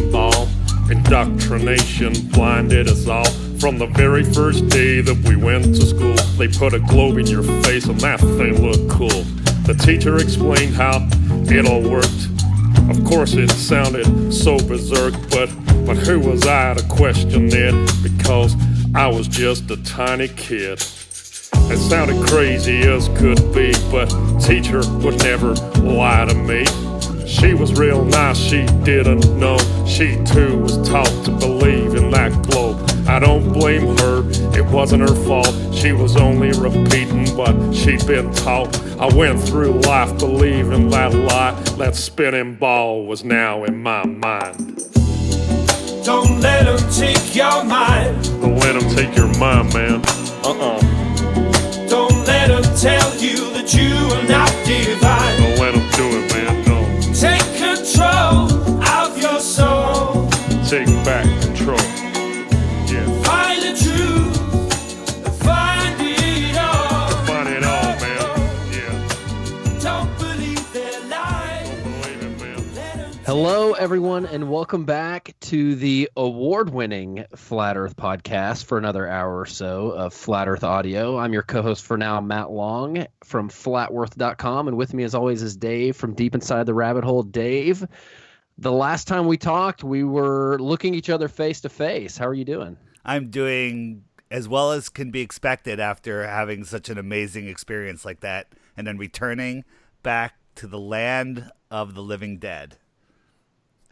spinning ball. Indoctrination blinded us all. From the very first day that we went to school, they put a globe in your face and that thing looked cool. The teacher explained how it all worked. Of course it sounded so berserk, but who was I to question it? Because I was just a tiny kid. It sounded crazy as could be, but teacher would never lie to me. She was real nice, she didn't know. She too was taught to believe in that globe. I don't blame her, it wasn't her fault. She was only repeating what she'd been taught. I went through life believing that lie. That spinning ball was now in my mind. Don't let them take your mind. Don't let them take your mind, man. Don't let them tell you that you are not divine. Don't let them do it, man, no. Take control of your soul. Take back control. Yeah. Find the truth. Find it all. Find it all, man. Yeah. Don't believe their lies. Don't believe it, man. Hello, everyone, and welcome back to the award-winning Flat Earth podcast for another hour or so of Flat Earth audio. I'm your co-host for now, Matt Long from flatworth.com, and with me, as always, is Dave from Deep Inside the Rabbit Hole. Dave, the last time we talked, we were looking each other face to face. How are you doing? I'm doing as well as can be expected after having such an amazing experience like that, and then returning back to the land of the living dead.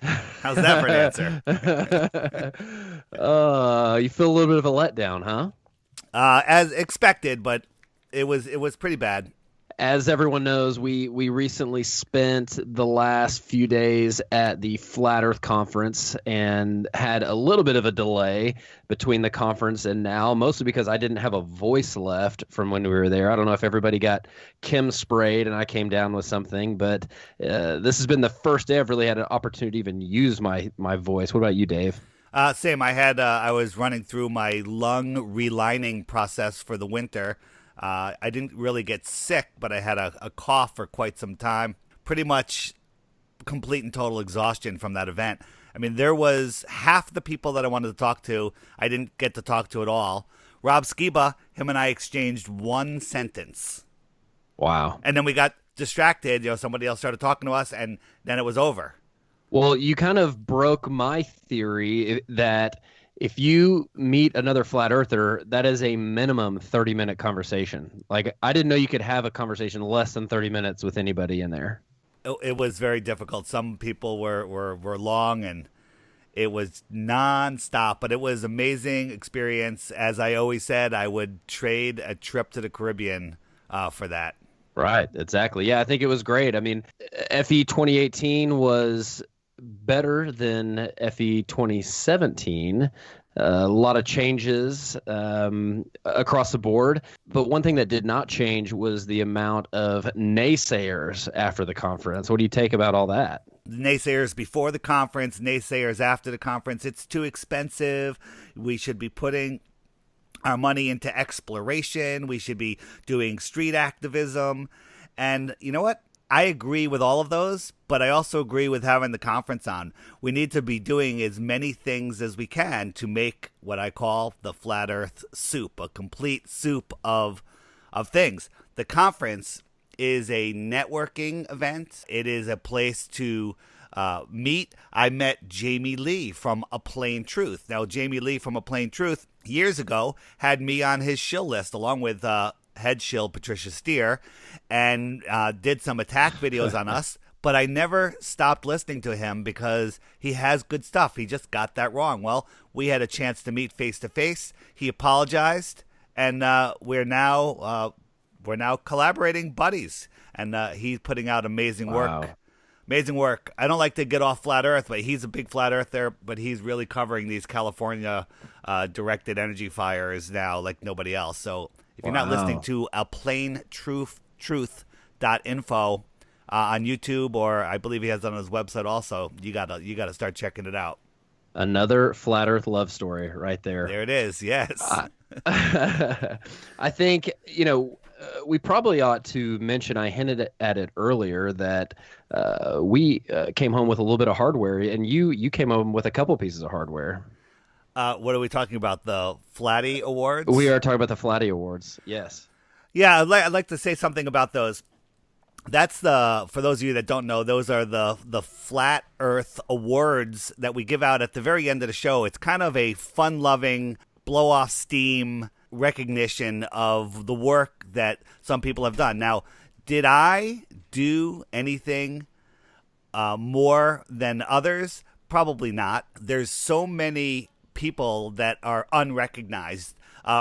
How's that for an answer? You feel a little bit of a letdown, huh? As expected, but it was pretty bad. As everyone knows, we recently spent the last few days at the Flat Earth Conference and had a little bit of a delay between the conference and now, mostly because I didn't have a voice left from when we were there. I don't know if everybody got Kim sprayed and I came down with something, but this has been the first day I've really had an opportunity to even use my voice. What about you, Dave? Same. I was running through my lung relining process for the winter. I didn't really get sick, but I had a cough for quite some time. Pretty much complete and total exhaustion from that event. I mean, there was half the people that I wanted to talk to, I didn't get to talk to at all. Rob Skiba, him and I exchanged one sentence. Wow. And then we got distracted. Somebody else started talking to us, and then it was over. Well, you kind of broke my theory that if you meet another flat earther, that is a minimum 30-minute conversation. Like, I didn't know you could have a conversation less than 30 minutes with anybody in there. It was very difficult. Some people were long, and it was nonstop, but it was amazing experience. As I always said, I would trade a trip to the Caribbean for that. Right, exactly. Yeah, I think it was great. I mean, FE 2018 was better than FE 2017. A lot of changes across the board. But one thing that did not change was the amount of naysayers after the conference. What do you take about all that? Naysayers before the conference, naysayers after the conference. It's too expensive. We should be putting our money into exploration. We should be doing street activism. And you know what? I agree with all of those, but I also agree with having the conference on. We need to be doing as many things as we can to make what I call the Flat Earth soup, a complete soup of things. The conference is a networking event. It is a place to meet. I met Jamie Lee from A Plain Truth. Now, Jamie Lee from A Plain Truth years ago had me on his shill list along with head shill Patricia Steer, and did some attack videos on us, but I never stopped listening to him because he has good stuff. He just got that wrong. Well, we had a chance to meet face to face. He apologized, and we're now collaborating buddies, and he's putting out amazing work. Wow. Amazing work. I don't like to get off Flat Earth, but he's a big Flat Earther, but he's really covering these California directed energy fires now like nobody else. So if you're not listening to A Plain Truth.info on YouTube, or I believe he has it on his website also, you gotta start checking it out. Another Flat Earth love story right there. There it is, yes. I think, we probably ought to mention, I hinted at it earlier, that we came home with a little bit of hardware, and you came home with a couple pieces of hardware. What are we talking about? The Flatty Awards? We are talking about the Flatty Awards. Yes. Yeah, I'd like to say something about those. That's for those of you that don't know, those are the Flat Earth Awards that we give out at the very end of the show. It's kind of a fun-loving, blow-off steam recognition of the work that some people have done. Now, did I do anything more than others? Probably not. There's so many people that are unrecognized.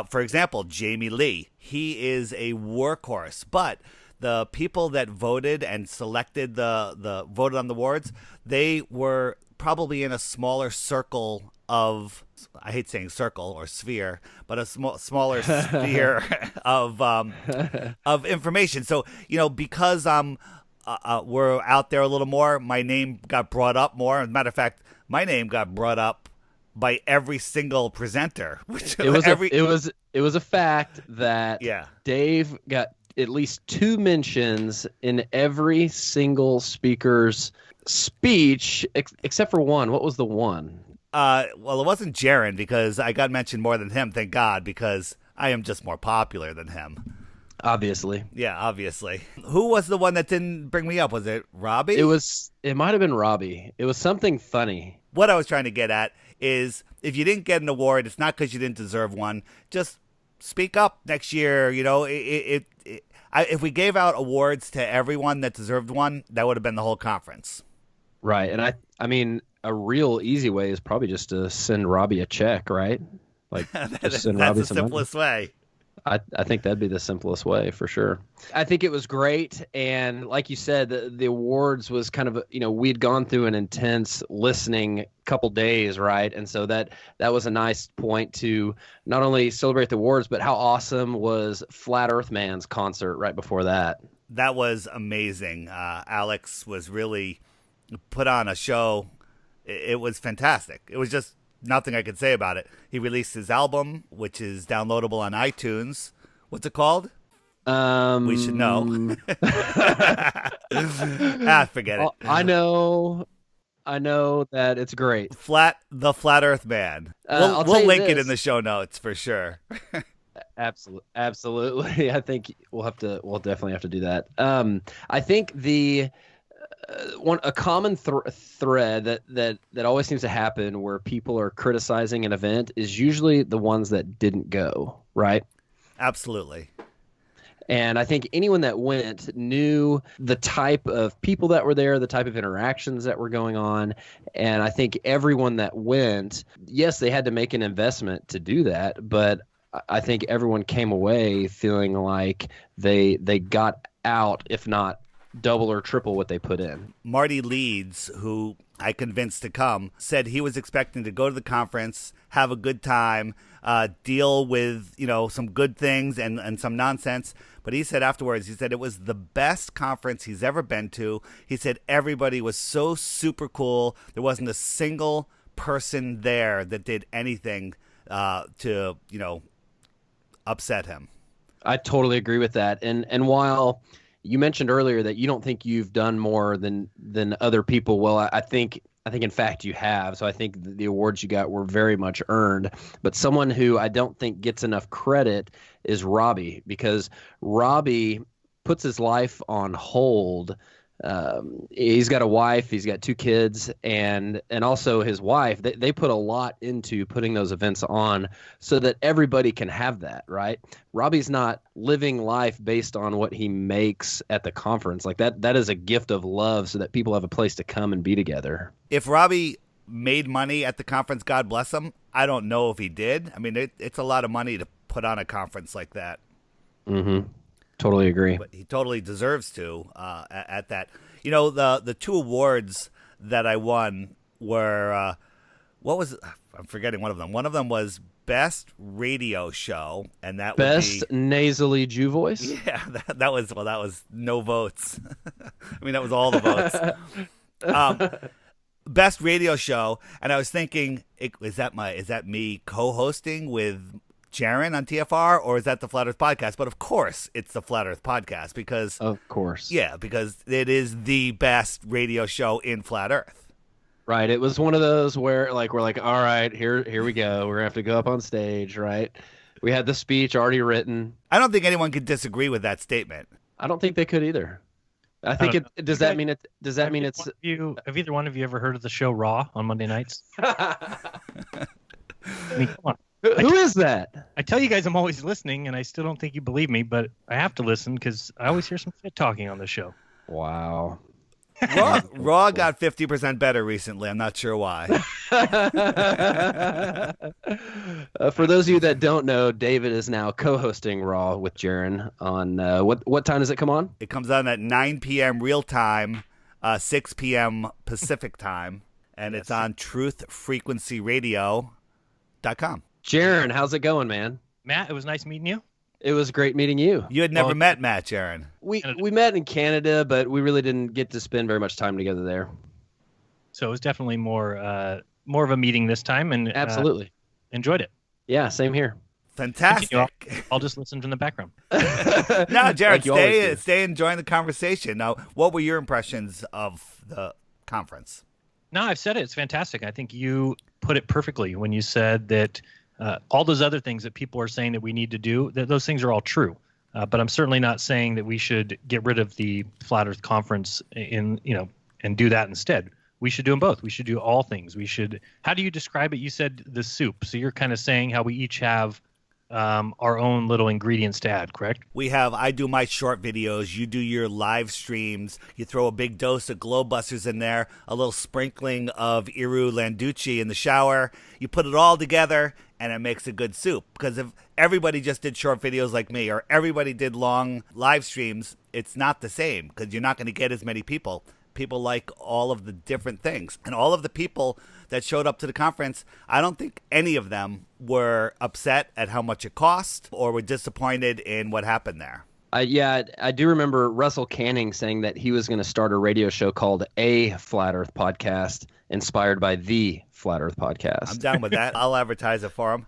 For example, Jamie Lee. He is a workhorse, but the people that voted and selected the voted on the awards, they were probably in a smaller circle of, I hate saying circle or sphere, but a smaller sphere of information. So, because we're out there a little more, my name got brought up more. As a matter of fact, my name got brought up by every single presenter. It was a fact that Yeah. Dave got at least 2 mentions in every single speaker's speech, except for one. What was the one? Well, it wasn't Jaron, because I got mentioned more than him, thank God, because I am just more popular than him. Obviously. Yeah, obviously. Who was the one that didn't bring me up? Was it Robbie? It might have been Robbie. It was something funny. What I was trying to get at is, if you didn't get an award, it's not because you didn't deserve one. Just speak up next year. If we gave out awards to everyone that deserved one, that would have been the whole conference. Right. And I mean, a real easy way is probably just to send Robbie a check, right? Like, just send Robbie That's the some money. simplest way. I think that'd be the simplest way for sure. I think it was great. And like you said, the awards was kind of, we'd gone through an intense listening couple days, right? And so that was a nice point to not only celebrate the awards, but how awesome was Flat Earth Man's concert right before that. That was amazing. Alex was really put on a show. It was fantastic. It was just nothing I could say about it. He released his album, which is downloadable on iTunes. What's it called? We should know. Forget it. I know that it's great. The Flat Earth Man. I'll We'll link it this. in the show notes for sure. Absolutely. I think we'll definitely have to do that. I think a common thread that always seems to happen where people are criticizing an event is usually the ones that didn't go, right? Absolutely. And I think anyone that went knew the type of people that were there, the type of interactions that were going on. And I think everyone that went, yes, they had to make an investment to do that, but I think everyone came away feeling like they got out, if not double or triple what they put in. Marty Leeds, who I convinced to come, said he was expecting to go to the conference, have a good time, deal with, some good things and some nonsense. But he said afterwards, he said it was the best conference he's ever been to. He said everybody was so super cool. There wasn't a single person there that did anything to, upset him. I totally agree with that. And while you mentioned earlier that you don't think you've done more than other people, well, I think in fact you have. So I think the awards you got were very much earned. But someone who I don't think gets enough credit is Robbie, because Robbie puts his life on hold. He's got a wife, he's got 2 kids, and also his wife. They put a lot into putting those events on so that everybody can have that, right? Robbie's not living life based on what he makes at the conference. Like that is a gift of love so that people have a place to come and be together. If Robbie made money at the conference, God bless him. I don't know if he did. I mean, it's a lot of money to put on a conference like that. Mm-hmm. Totally agree. But he totally deserves to at that. The 2 awards that I won were, I'm forgetting one of them. One of them was Best Radio Show, and that Best would be nasally Jew voice? Yeah, that was no votes. I mean, that was all the votes. Best Radio Show, and I was thinking, is that me co-hosting with Jaron on TFR, or is that the Flat Earth Podcast? But of course, it's the Flat Earth Podcast because, Of course. yeah, because it is the best radio show in Flat Earth. Right. It was one of those where we're like, all right, here we go. We're gonna have to go up on stage, right? We had the speech already written. I don't think anyone could disagree with that statement. I don't think they could either. I think don't it does that mean it does that mean it's Have either one of you ever heard of the show Raw on Monday nights? I mean, come on. who is that? I tell you guys I'm always listening, and I still don't think you believe me, but I have to listen because I always hear some shit talking on the show. Wow. Raw got 50% better recently. I'm not sure why. For those of you that don't know, David is now co-hosting Raw with Jaron on what time does it come on? It comes on at 9 p.m. real time, 6 p.m. Pacific time, and it's on truthfrequencyradio.com. Jaron, how's it going, man? Matt, it was nice meeting you. It was great meeting you. You had never Well, met Matt, Jaron. We met in Canada, but we really didn't get to spend very much time together there. So it was definitely more of a meeting this time, and Absolutely. enjoyed it. Yeah, same here. Fantastic. I'll just listen from the background. No, Jared, Like you always do. stay enjoying the conversation. Now, what were your impressions of the conference? No, I've said it. It's fantastic. I think you put it perfectly when you said that all those other things that people are saying that we need to do, those things are all true. But I'm certainly not saying that we should get rid of the Flat Earth Conference and do that instead. We should do them both. We should do all things. We should. How do you describe it? You said the soup. So you're kind of saying how we each have our own little ingredients to add, correct? I do my short videos, you do your live streams, you throw a big dose of Glowbusters in there, a little sprinkling of Iru Landucci in the shower, you put it all together, and it makes a good soup. Because if everybody just did short videos like me, or everybody did long live streams, it's not the same, because you're not going to get as many people. People like all of the different things. And all of the people that showed up to the conference, I don't think any of them were upset at how much it cost or were disappointed in what happened there. I do remember Russell Canning saying that he was going to start a radio show called A Flat Earth Podcast, inspired by the Flat Earth Podcast. I'm down with that. I'll advertise it for him.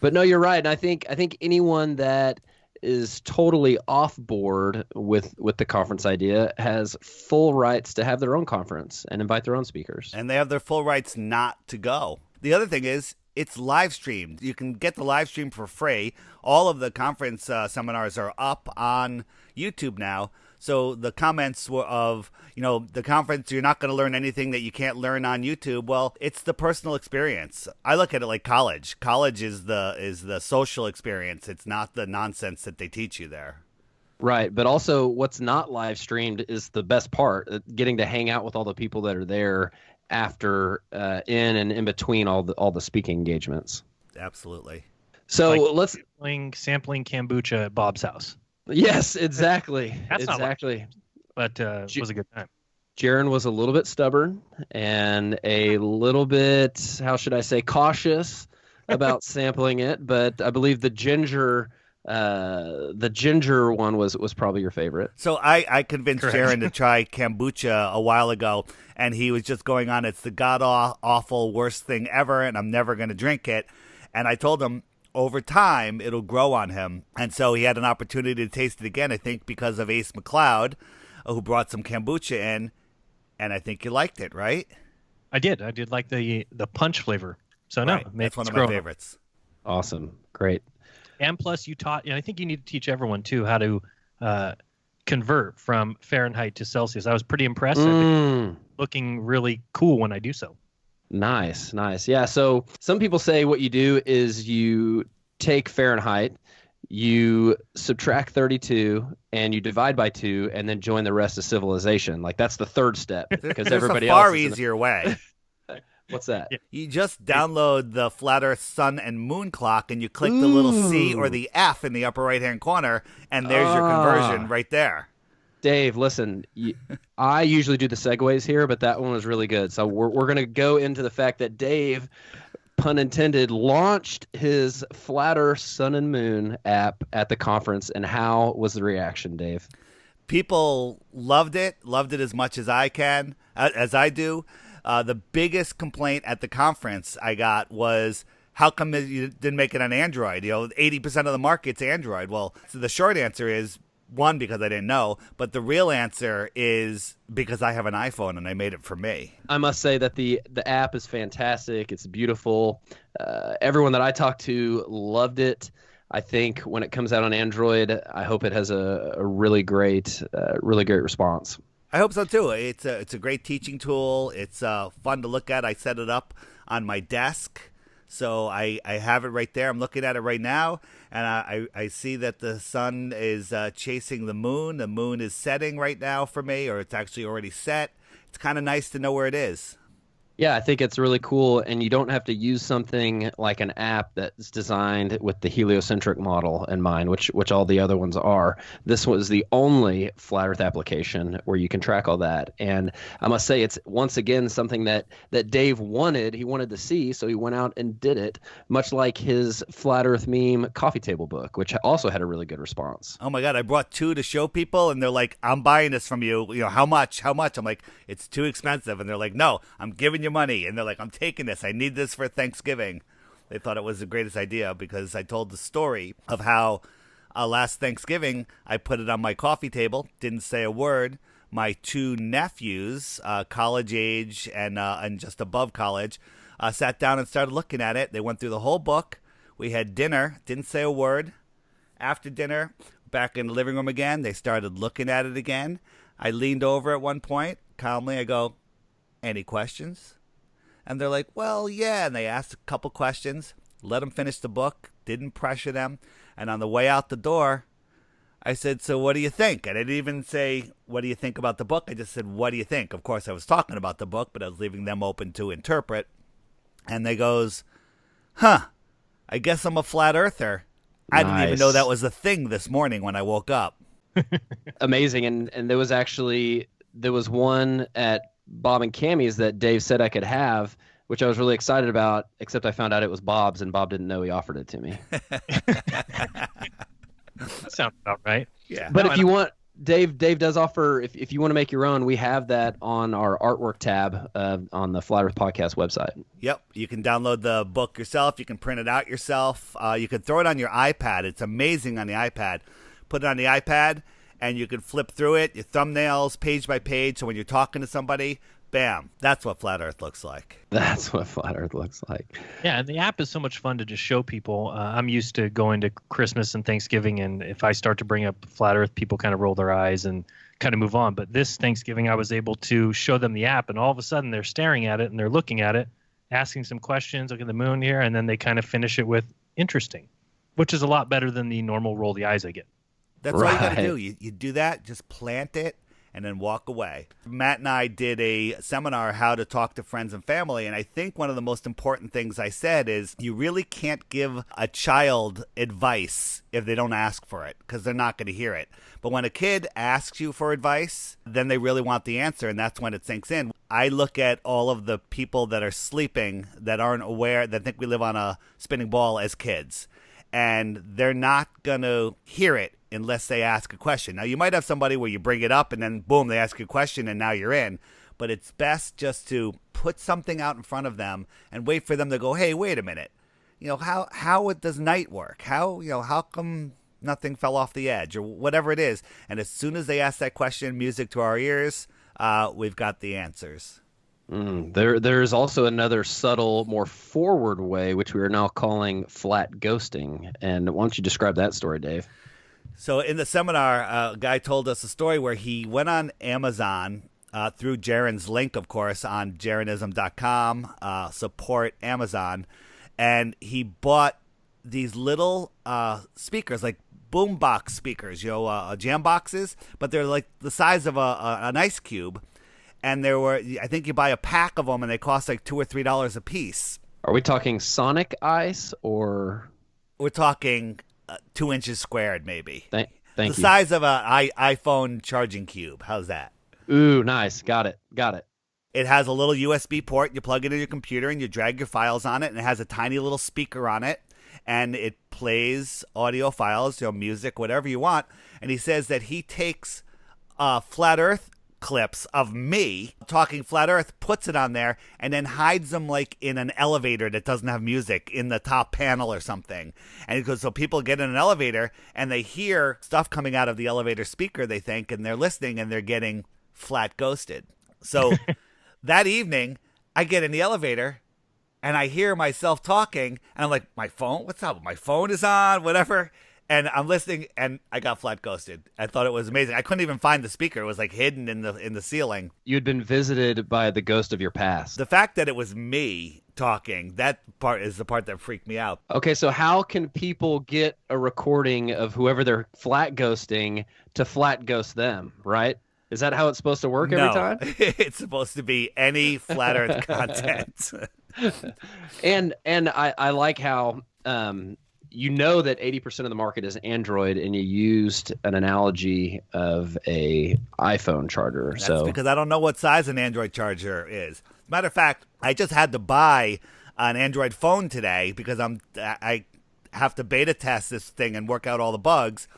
But no, you're right. And I think anyone that is totally off board with the conference idea has full rights to have their own conference and invite their own speakers. And they have their full rights not to go. The other thing is, it's live streamed. You can get the live stream for free. All of the conference seminars are up on YouTube now. So the comments were of, the conference, you're not going to learn anything that you can't learn on YouTube. Well, it's the personal experience. I look at it like college. College is the social experience. It's not the nonsense that they teach you there. Right, but also what's not live streamed is the best part, getting to hang out with all the people that are there after, in and in between all the speaking engagements. Absolutely. So Like let's sampling kombucha at Bob's house. Yes, exactly. That's not exactly. But it was a good time. Jaron was a little bit stubborn and a little bit, how should I say, cautious about sampling it, but I believe the ginger one was probably your favorite. So I convinced Correct. Jaron to try kombucha a while ago, and he was just going on, it's the god-awful worst thing ever, and I'm never going to drink it. And I told him, over time, it'll grow on him. And so he had an opportunity to taste it again, I think, because of Ace McLeod, who brought some kombucha in, and I think you liked it, right? I did like the punch flavor. So no, Right. That's one it's of my growing. favorites. Awesome. Great. And plus, you taught. I think you need to teach everyone too how to convert from Fahrenheit to Celsius. I was pretty impressed. I think looking really cool when I do so. Nice. Yeah. So some people say what you do is you take Fahrenheit, you subtract 32, and you divide by 2, and then join the rest of civilization. Like that's the third step because everybody There's a far else is easier way. What's that? You just download the Flat Earth Sun and Moon Clock, and you click the little C or the F in the upper right-hand corner, and there's your conversion right there. Dave, listen, I usually do the segues here, but that one was really good. So we're going to go into the fact that Dave, pun intended, launched his Flat Earth Sun and Moon app at the conference. And how was the reaction, Dave? People loved it as much as I do. The biggest complaint at the conference I got was how come you didn't make it on Android? 80% of the market's Android. Well, so the short answer is, one, because I didn't know, but the real answer is because I have an iPhone and I made it for me. I must say that the app is fantastic. It's beautiful. Everyone that I talked to loved it. I think when it comes out on Android, I hope it has a really great response. I hope so too. It's a great teaching tool. It's fun to look at. I set it up on my desk, so I have it right there. I'm looking at it right now, and I see that the sun is chasing the moon. The moon is setting right now for me, or it's actually already set. It's kind of nice to know where it is. Yeah, I think it's really cool, and you don't have to use something like an app that's designed with the heliocentric model in mind, which all the other ones are. This was the only flat Earth application where you can track all that, and I must say it's once again something that Dave wanted. He wanted to see, so he went out and did it, much like his flat Earth meme coffee table book, which also had a really good response. Oh my God, I brought 2 to show people, and they're like, "I'm buying this from you. How much? How much?" I'm like, "It's too expensive," and they're like, "No, I'm giving you money," and they're like, "I'm taking this. I need this for Thanksgiving." They thought it was the greatest idea because I told the story of how last Thanksgiving I put it on my coffee table, didn't say a word. My 2 nephews, college age and just above college, sat down and started looking at it. They went through the whole book. We had dinner, didn't say a word. After dinner, back in the living room again, they started looking at it again. I leaned over at one point, calmly, I go, "Any questions?" And they're like, "Well, yeah." And they asked a couple questions, let them finish the book, didn't pressure them. And on the way out the door, I said, "So what do you think?" And I didn't even say, "What do you think about the book?" I just said, "What do you think?" Of course, I was talking about the book, but I was leaving them open to interpret. And they goes, "Huh, I guess I'm a flat earther." I didn't even know that was a thing this morning when I woke up. Amazing. And there was one at Bob and Cammy's that Dave said I could have, which I was really excited about, except I found out it was Bob's, and Bob didn't know he offered it to me. That sounds about right. Yeah. But if you want, Dave does offer, if you want to make your own, we have that on our artwork tab on the Flat Earth Podcast website. Yep. You can download the book yourself. You can print it out yourself. You can throw it on your iPad. It's amazing on the iPad. Put it on the iPad, and you can flip through it, your thumbnails, page by page. So when you're talking to somebody, bam, that's what Flat Earth looks like. That's what Flat Earth looks like. Yeah, and the app is so much fun to just show people. I'm used to going to Christmas and Thanksgiving, and if I start to bring up Flat Earth, people kind of roll their eyes and kind of move on. But this Thanksgiving, I was able to show them the app, and all of a sudden they're staring at it and they're looking at it, asking some questions, look at the moon here, and then they kind of finish it with interesting, which is a lot better than the normal roll the eyes I get. That's all you got to do. You do that, just plant it, and then walk away. Matt and I did a seminar, How to Talk to Friends and Family, and I think one of the most important things I said is you really can't give a child advice if they don't ask for it, because they're not going to hear it. But when a kid asks you for advice, then they really want the answer, and that's when it sinks in. I look at all of the people that are sleeping, that aren't aware, that think we live on a spinning ball as kids, and they're not going to hear it unless they ask a question. Now, you might have somebody where you bring it up and then, boom, they ask you a question and now you're in. But it's best just to put something out in front of them and wait for them to go, "Hey, wait a minute. How does night work? How come nothing fell off the edge?" Or whatever it is. And as soon as they ask that question, music to our ears, we've got the answers. There's also another subtle, more forward way, which we are now calling flat ghosting. And why don't you describe that story, Dave? So in the seminar, a guy told us a story where he went on Amazon through Jaren's link, of course, on Jarenism.com, support Amazon, and he bought these little speakers, like boombox speakers, jam boxes, but they're like the size of an ice cube, and I think you buy a pack of them, and they cost like $2 or $3 a piece. Are we talking Sonic Ice or? We're talking 2 inches squared, maybe. Thank you. The size of an iPhone charging cube. How's that? Ooh, nice. Got it. It has a little USB port. You plug it in your computer and you drag your files on it, and it has a tiny little speaker on it, and it plays audio files, music, whatever you want. And he says that he takes Flat Earth clips of me talking flat earth, puts it on there, and then hides them like in an elevator that doesn't have music in the top panel or something. And it goes, so people get in an elevator and they hear stuff coming out of the elevator speaker, they think, and they're listening and they're getting flat ghosted. So that evening, I get in the elevator and I hear myself talking and I'm like, my phone? What's up? My phone is on, whatever. And I'm listening, and I got flat ghosted. I thought it was amazing. I couldn't even find the speaker; it was like hidden in the ceiling. You'd been visited by the ghost of your past. The fact that it was me talking, that part is the part that freaked me out. Okay, so how can people get a recording of whoever they're flat ghosting to flat ghost them? Right? Is that how it's supposed to work every time? It's supposed to be any flat Earth content. and I like how. You know that 80% of the market is Android, and you used an analogy of a iPhone charger. That's because I don't know what size an Android charger is. Matter of fact, I just had to buy an Android phone today because I have to beta test this thing and work out all the bugs.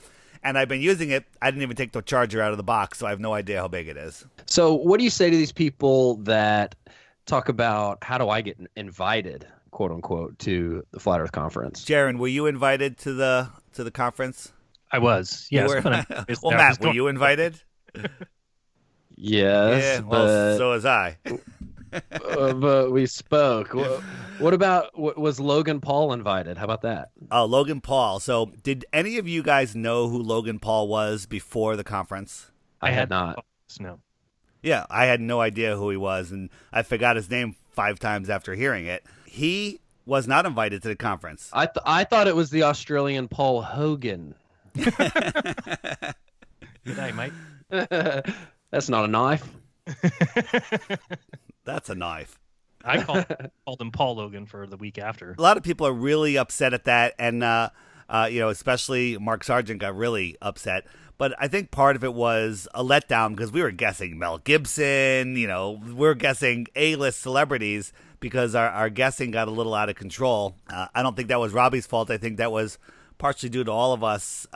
And I've been using it. I didn't even take the charger out of the box, so I have no idea how big it is. So what do you say to these people that talk about how do I get invited, quote unquote, to the Flat Earth Conference? Jaron, were you invited to the conference? I was. Yes. Well, Matt, were you invited? Yes. Yeah, well, so was I. But we spoke. What about, was Logan Paul invited? How about that? Oh, Logan Paul. So did any of you guys know who Logan Paul was before the conference? I had not. No. Yeah, I had no idea who he was, and I forgot his name 5 times after hearing it. He was not invited to the conference. I thought it was the Australian Paul Hogan. Good night, Mike. That's not a knife. That's a knife. I called him Paul Logan for the week after. A lot of people are really upset at that, and especially Mark Sargent got really upset. But I think part of it was a letdown because we were guessing Mel Gibson, we're guessing A-list celebrities because our guessing got a little out of control. I don't think that was Robbie's fault. I think that was partially due to all of us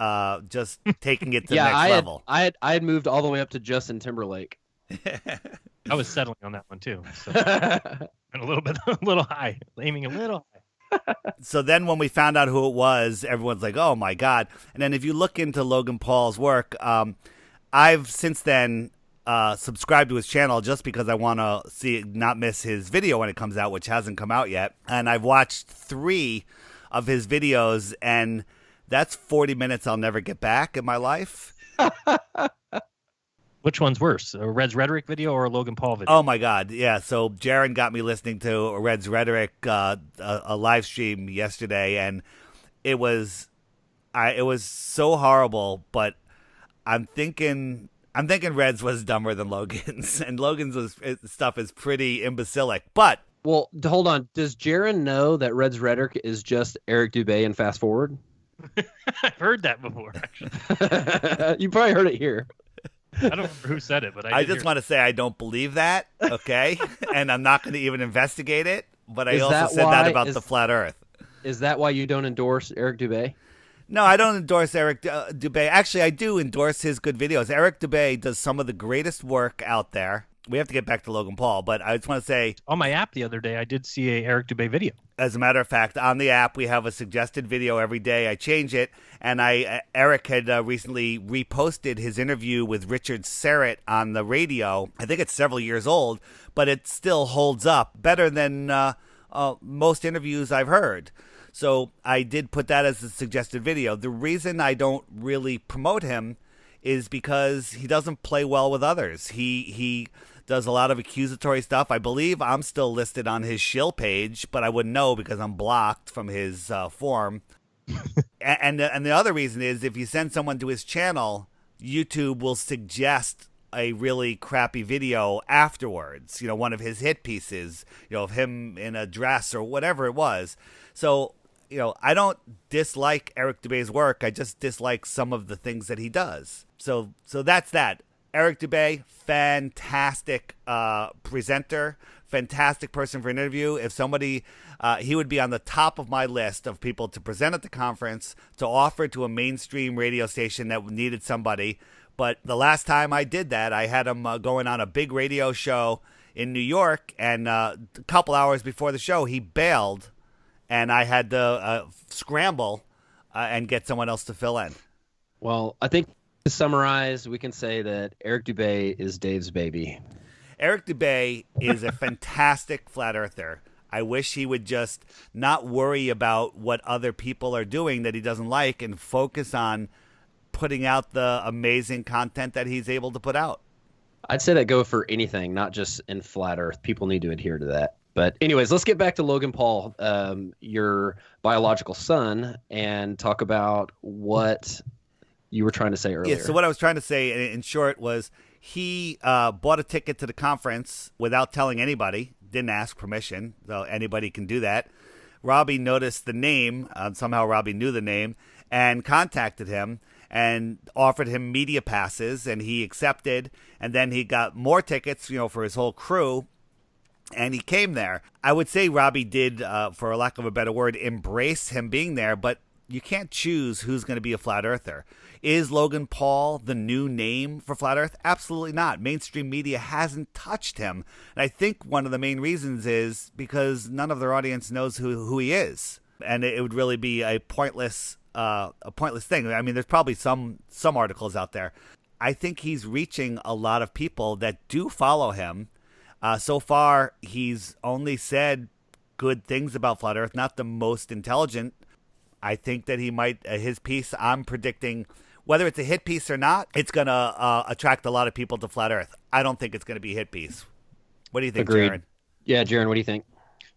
just taking it to the next level. I had moved all the way up to Justin Timberlake. I was settling on that one too. So. And a little high, aiming a little high. So then when we found out who it was, everyone's like, oh, my God. And then if you look into Logan Paul's work, I've since then subscribed to his channel just because I want to not miss his video when it comes out, which hasn't come out yet. And I've watched 3 of his videos, and that's 40 minutes I'll never get back in my life. Which one's worse, a Red's Rhetoric video or a Logan Paul video? Oh, my God. Yeah, so Jaron got me listening to Red's Rhetoric, a live stream yesterday, and it was so horrible, but I'm thinking Red's was dumber than Logan's, and Logan's stuff is pretty imbecilic, but... Well, hold on. Does Jaron know that Red's Rhetoric is just Eric Dubé and Fast Forward? I've heard that before, actually. You probably heard it here. I don't remember who said it, but I just want to say I don't believe that, okay? And I'm not going to even investigate it, but I also said that about the flat Earth. Is that why you don't endorse Eric Dubé? No, I don't endorse Eric Dubé. Actually, I do endorse his good videos. Eric Dubé does some of the greatest work out there. We have to get back to Logan Paul, but I just want to say... On my app the other day, I did see a Eric Dubé video. As a matter of fact, on the app, we have a suggested video every day. I change it, and Eric had recently reposted his interview with Richard Serrett on the radio. I think it's several years old, but it still holds up better than most interviews I've heard. So I did put that as a suggested video. The reason I don't really promote him is because he doesn't play well with others. He does a lot of accusatory stuff. I believe I'm still listed on his shill page, but I wouldn't know because I'm blocked from his forum. and the other reason is if you send someone to his channel, YouTube will suggest a really crappy video afterwards. One of his hit pieces, of him in a dress or whatever it was. So, I don't dislike Eric Dubé's work. I just dislike some of the things that he does. So that's that. Eric Dubé, fantastic presenter, fantastic person for an interview. If somebody, he would be on the top of my list of people to present at the conference, to offer to a mainstream radio station that needed somebody. But the last time I did that, I had him going on a big radio show in New York, and a couple hours before the show, he bailed, and I had to scramble and get someone else to fill in. Well, I think to summarize, we can say that Eric Dubay is Dave's baby. Eric Dubay is a fantastic flat earther. I wish he would just not worry about what other people are doing that he doesn't like and focus on putting out the amazing content that he's able to put out. I'd say that go for anything, not just in flat Earth. People need to adhere to that. But anyways, let's get back to Logan Paul, your biological son, and talk about what you were trying to say earlier. Yeah, so what I was trying to say in short was he bought a ticket to the conference without telling anybody, didn't ask permission, so anybody can do that. Robbie noticed the name, somehow Robbie knew the name, and contacted him and offered him media passes, and he accepted, and then he got more tickets, for his whole crew, and he came there. I would say Robbie did, for a lack of a better word, embrace him being there, but you can't choose who's going to be a flat earther. Is Logan Paul the new name for flat earth? Absolutely not. Mainstream media hasn't touched him. And I think one of the main reasons is because none of their audience knows who he is. And it would really be a pointless thing. I mean, there's probably some articles out there. I think he's reaching a lot of people that do follow him. So far, he's only said good things about flat earth, not the most intelligent. I think that he might, his piece, I'm predicting, whether it's a hit piece or not, it's going to attract a lot of people to flat earth. I don't think it's going to be a hit piece. What do you think, Agreed. Jaron? Yeah, Jaron, what do you think?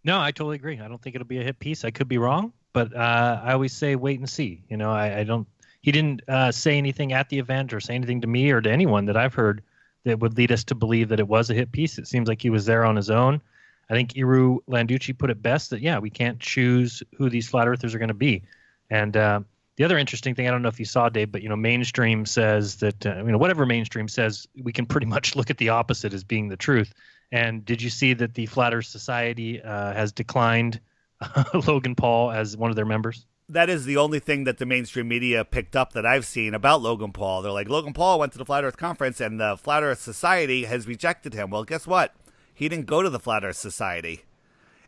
No, I totally agree. I don't think it'll be a hit piece. I could be wrong, but I always say wait and see. I don't. He didn't say anything at the event or say anything to me or to anyone that I've heard that would lead us to believe that it was a hit piece. It seems like he was there on his own. I think Iru Landucci put it best that, we can't choose who these flat earthers are going to be. And the other interesting thing, I don't know if you saw, Dave, but, mainstream says that, whatever mainstream says, we can pretty much look at the opposite as being the truth. And did you see that the Flat Earth Society has declined Logan Paul as one of their members? That is the only thing that the mainstream media picked up that I've seen about Logan Paul. They're like, Logan Paul went to the Flat Earth Conference and the Flat Earth Society has rejected him. Well, guess what? He didn't go to the Flat Earth Society.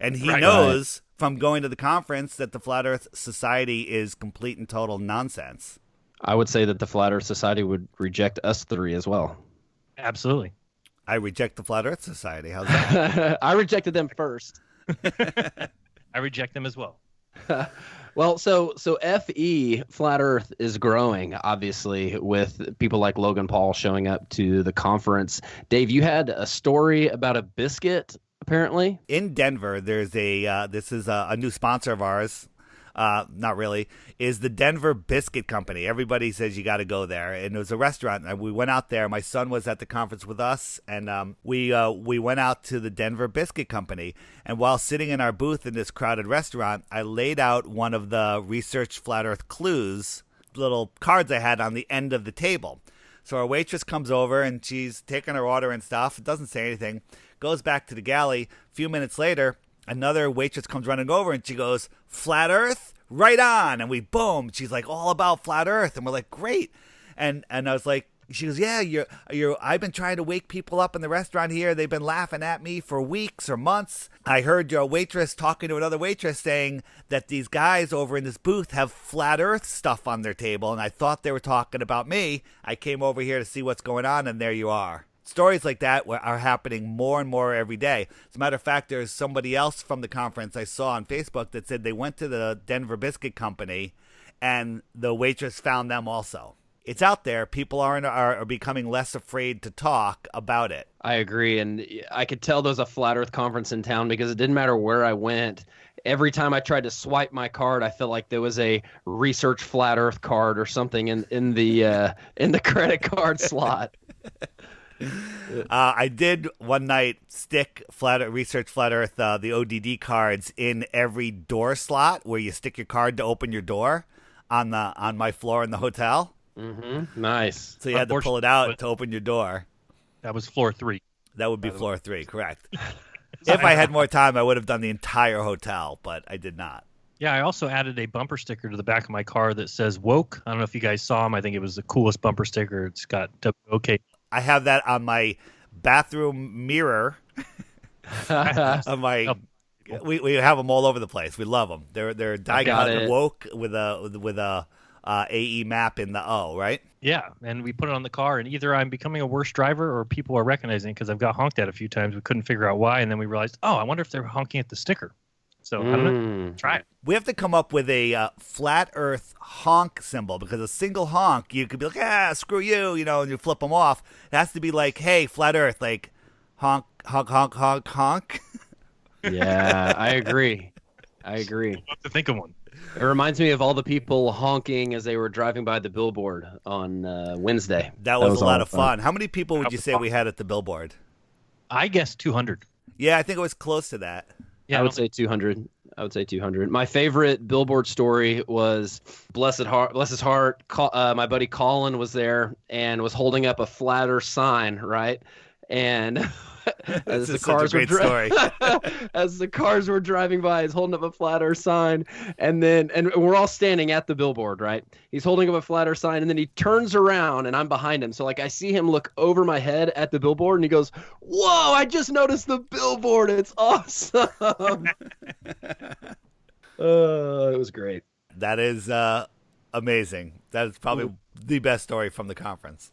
And he knows from going to the conference that the Flat Earth Society is complete and total nonsense. I would say that the Flat Earth Society would reject us three as well. Absolutely. I reject the Flat Earth Society. How's that? I rejected them first. I reject them as well. Well, so FE, Flat Earth, is growing, obviously, with people like Logan Paul showing up to the conference. Dave, you had a story about a biscuit, apparently? In Denver, there's this is a new sponsor of ours. Not really, is the Denver Biscuit Company. Everybody says you got to go there. And it was a restaurant. And we went out there. My son was at the conference with us. And we went out to the Denver Biscuit Company. And while sitting in our booth in this crowded restaurant, I laid out one of the Research Flat Earth clues, little cards I had on the end of the table. So our waitress comes over and she's taking her order and stuff. Doesn't say anything. Goes back to the galley. A few minutes later, another waitress comes running over and she goes, Flat Earth? Right on. And we boom. She's like, all about Flat Earth. And we're like, great. And I was like, she goes, yeah, I've been trying to wake people up in the restaurant here. They've been laughing at me for weeks or months. I heard your waitress talking to another waitress saying that these guys over in this booth have Flat Earth stuff on their table. And I thought they were talking about me. I came over here to see what's going on. And there you are. Stories like that are happening more and more every day. As a matter of fact, there's somebody else from the conference I saw on Facebook that said they went to the Denver Biscuit Company and the waitress found them also. It's out there. People are becoming less afraid to talk about it. I agree. And I could tell there was a Flat Earth conference in town because it didn't matter where I went. Every time I tried to swipe my card, I felt like there was a Research Flat Earth card or something in the credit card slot. I did one night stick Research Flat Earth, the ODD cards in every door slot where you stick your card to open your door on my floor in the hotel. Mm-hmm. Nice. So you had to pull it out to open your door. That was floor 3. That would be floor 3, correct. If I had more time, I would have done the entire hotel, but I did not. Yeah, I also added a bumper sticker to the back of my car that says woke. I don't know if you guys saw them. I think it was the coolest bumper sticker. It's got WOK. I have that on my bathroom mirror. On my, we have them all over the place. We love them. They're die cut and woke with a AE map in the O, right? Yeah, and we put it on the car, and either I'm becoming a worse driver or people are recognizing it because I've got honked at a few times. We couldn't figure out why, and then we realized, oh, I wonder if they're honking at the sticker. So I don't know. Try it. We have to come up with a flat Earth honk symbol, because a single honk, you could be like, screw you, and you flip them off. It has to be like, hey, flat Earth, like honk, honk, honk, honk, honk. Yeah, I agree. I'll have to think of one. It reminds me of all the people honking as they were driving by the billboard on Wednesday. That was a lot of fun. How many people would you say we had at the billboard? I guess 200. Yeah, I think it was close to that. Yeah, I would say 200. My favorite billboard story was bless his heart. My buddy Colin was there and was holding up a flat Earth sign, right? And as the cars were driving by, he's holding up a flat Earth sign, and we're all standing at the billboard, right? He's holding up a flat Earth sign, and then he turns around, and I'm behind him. So like I see him look over my head at the billboard, and he goes, "Whoa! I just noticed the billboard. It's awesome." It was great. That is amazing. That is probably the best story from the conference.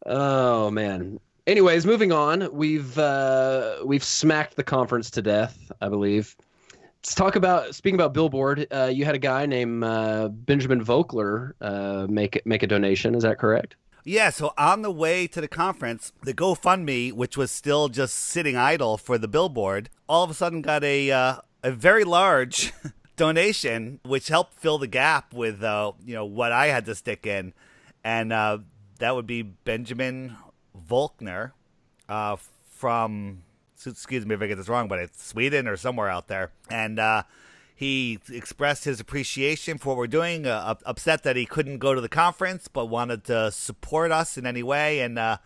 Oh man. Anyways, moving on. We've smacked the conference to death, I believe. Let's speaking about Billboard. You had a guy named Benjamin Vogler make a donation. Is that correct? Yeah. So on the way to the conference, the GoFundMe, which was still just sitting idle for the Billboard, all of a sudden got a very large donation, which helped fill the gap with what I had to stick in, and that would be Benjamin Volkner from, excuse me if I get this wrong, but it's Sweden or somewhere out there. And he expressed his appreciation for what we're doing, upset that he couldn't go to the conference, but wanted to support us in any way. And that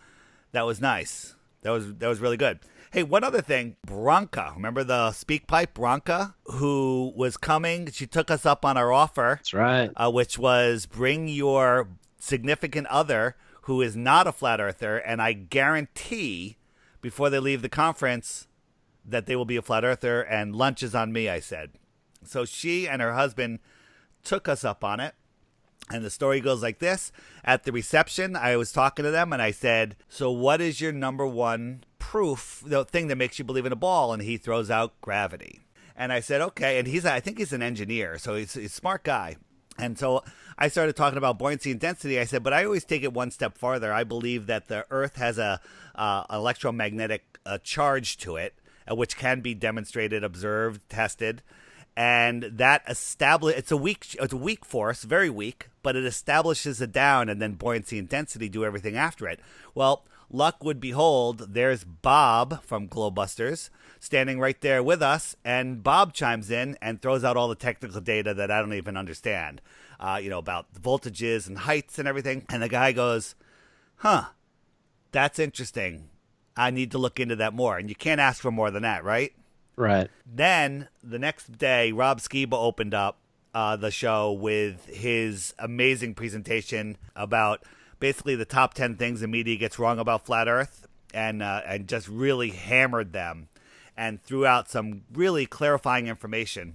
was nice. That was really good. Hey, one other thing, Branka, remember the speak pipe, Branka, who was coming? She took us up on our offer. That's right. Which was bring your significant other who is not a flat earther, and I guarantee before they leave the conference that they will be a flat earther, and lunch is on me, I said. So she and her husband took us up on it, and the story goes like this. At the reception, I was talking to them, and I said, so what is your number one proof, the thing that makes you believe in a ball? And he throws out gravity. And I said, okay, and I think he's an engineer, so he's a smart guy. And so I started talking about buoyancy and density. I said, but I always take it one step farther. I believe that the Earth has a electromagnetic charge to it, which can be demonstrated, observed, tested, and that it's a weak force, very weak, but it establishes a down, and then buoyancy and density do everything after it. Well, luck would behold, there's Bob from Globusters standing right there with us, and Bob chimes in and throws out all the technical data that I don't even understand, about the voltages and heights and everything. And the guy goes, that's interesting. I need to look into that more. And you can't ask for more than that, right? Right. Then the next day, Rob Skiba opened up the show with his amazing presentation about basically the top 10 things the media gets wrong about flat Earth, and just really hammered them and threw out some really clarifying information.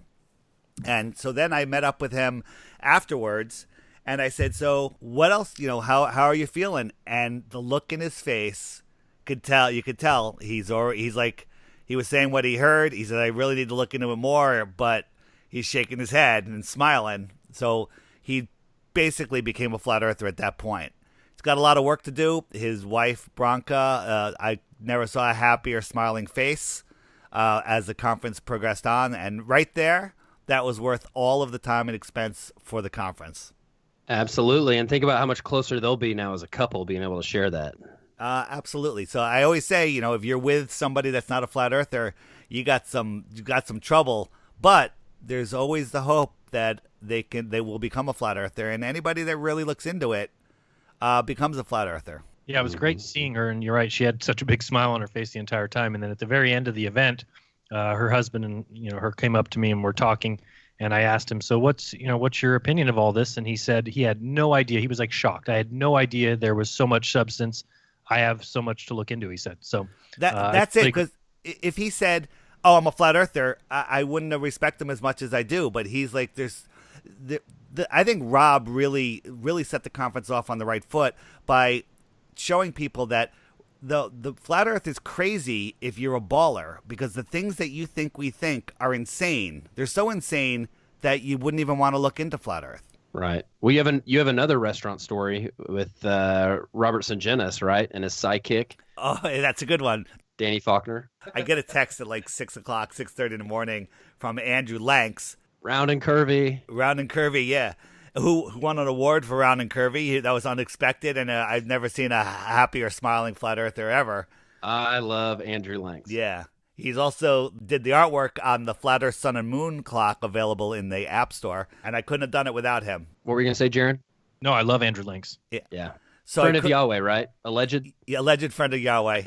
And so then I met up with him afterwards, and I said, so what else, how are you feeling? And the look in his face, you could tell he's like, he was saying what he heard. He said, I really need to look into it more, but he's shaking his head and smiling. So he basically became a flat earther at that point. He's got a lot of work to do. His wife, Branka, I never saw a happier smiling face as the conference progressed on. And right there, that was worth all of the time and expense for the conference. Absolutely. And think about how much closer they'll be now as a couple being able to share that. Absolutely. So I always say, if you're with somebody that's not a flat earther, you got some trouble, but there's always the hope that they will become a flat earther, and anybody that really looks into it becomes a flat earther. Yeah, it was great seeing her, and you're right, she had such a big smile on her face the entire time. And then at the very end of the event, her husband and her came up to me and we're talking, and I asked him, so what's your opinion of all this? And he said he had no idea. He was like shocked. I had no idea there was so much substance. I have so much to look into, he said. So that's it. Because if he said, "Oh, I'm a flat earther," I wouldn't have respect him as much as I do. But he's like, I think Rob really set the conference off on the right foot by showing people that the flat earth is crazy if you're a baller, because the things that you think we think are insane. They're so insane that you wouldn't even want to look into flat earth. Right. Well, you have another restaurant story with Robert Sungenis, right, and his sidekick. Oh, that's a good one. Danny Faulkner. I get a text at like 6 o'clock, 6:30 in the morning from Andrew Lanks. Round and curvy. Round and curvy, yeah. Who won an award for Round and Curvy. That was unexpected, and I've never seen a happier, smiling flat earther ever. I love Andrew Lanks. Yeah. He's also did the artwork on the Flat Earth Sun and Moon clock available in the App Store, and I couldn't have done it without him. What were you going to say, Jaron? No, I love Andrew Lanks. Yeah. So Friend of Yahweh, right? Alleged? Alleged friend of Yahweh.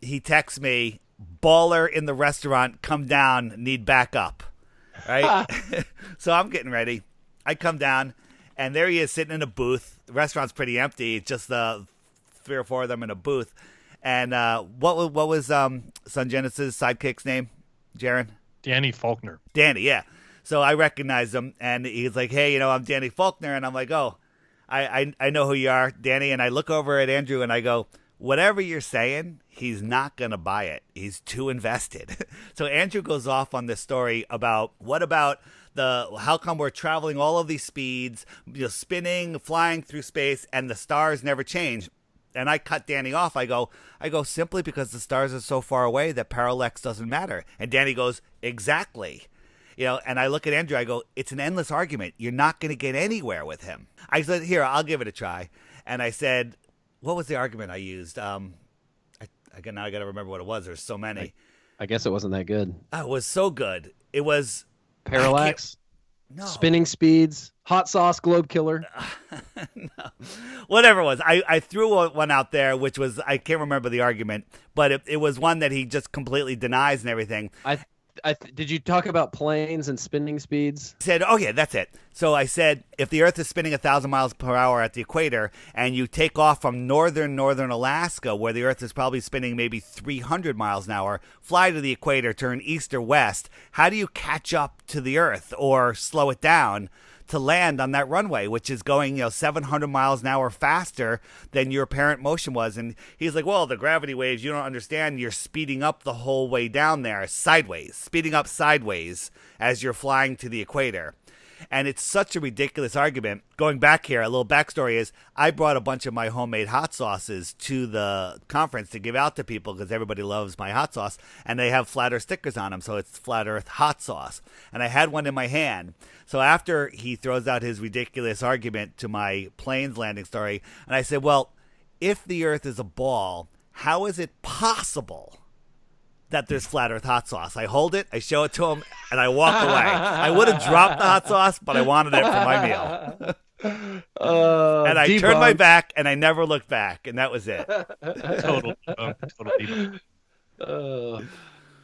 He texts me, "Baller in the restaurant, come down, need backup." Right? So I'm getting ready. I come down, and there he is sitting in a booth. The restaurant's pretty empty. It's just 3 or 4 of them in a booth. And what was Sungenis' sidekick's name, Jaron? Danny Faulkner. Danny, yeah. So I recognized him, and he's like, "Hey, I'm Danny Faulkner," and I'm like, "Oh, I know who you are, Danny." And I look over at Andrew, and I go, "Whatever you're saying, he's not going to buy it. He's too invested." So Andrew goes off on this story about how come we're traveling all of these speeds, spinning, flying through space, and the stars never change. And I cut Danny off. I go, simply because the stars are so far away that parallax doesn't matter. And Danny goes, exactly. And I look at Andrew, I go, it's an endless argument. You're not going to get anywhere with him. I said, here, I'll give it a try. And I said, what was the argument I used? Now I got to remember what it was. There's so many. I guess it wasn't that good. Oh, it was so good. It was parallax. No. Spinning speeds, hot sauce, globe killer. No. Whatever it was. I threw one out there, which was, I can't remember the argument, but it was one that he just completely denies and everything. Did you talk about planes and spinning speeds? I said, oh yeah, that's it. So I said, if the Earth is spinning 1,000 miles per hour at the equator, and you take off from northern Alaska, where the Earth is probably spinning maybe 300 miles an hour, fly to the equator, turn east or west, how do you catch up to the Earth or slow it down to land on that runway, which is going 700 miles an hour faster than your apparent motion was? And he's like, well, the gravity waves, you don't understand. You're speeding up the whole way down there sideways, speeding up sideways as you're flying to the equator. And it's such a ridiculous argument. Going back here, a little backstory is I brought a bunch of my homemade hot sauces to the conference to give out to people because everybody loves my hot sauce, and they have Flat Earth stickers on them, so it's Flat Earth hot sauce. And I had one in my hand. So after he throws out his ridiculous argument to my planes landing story, and I said, well, if the Earth is a ball, how is it possible that there's Flat Earth hot sauce? I hold it, I show it to him, and I walk away. I would have dropped the hot sauce, but I wanted it for my meal. And I turned my back, and I never looked back, and that was it. Total debunk.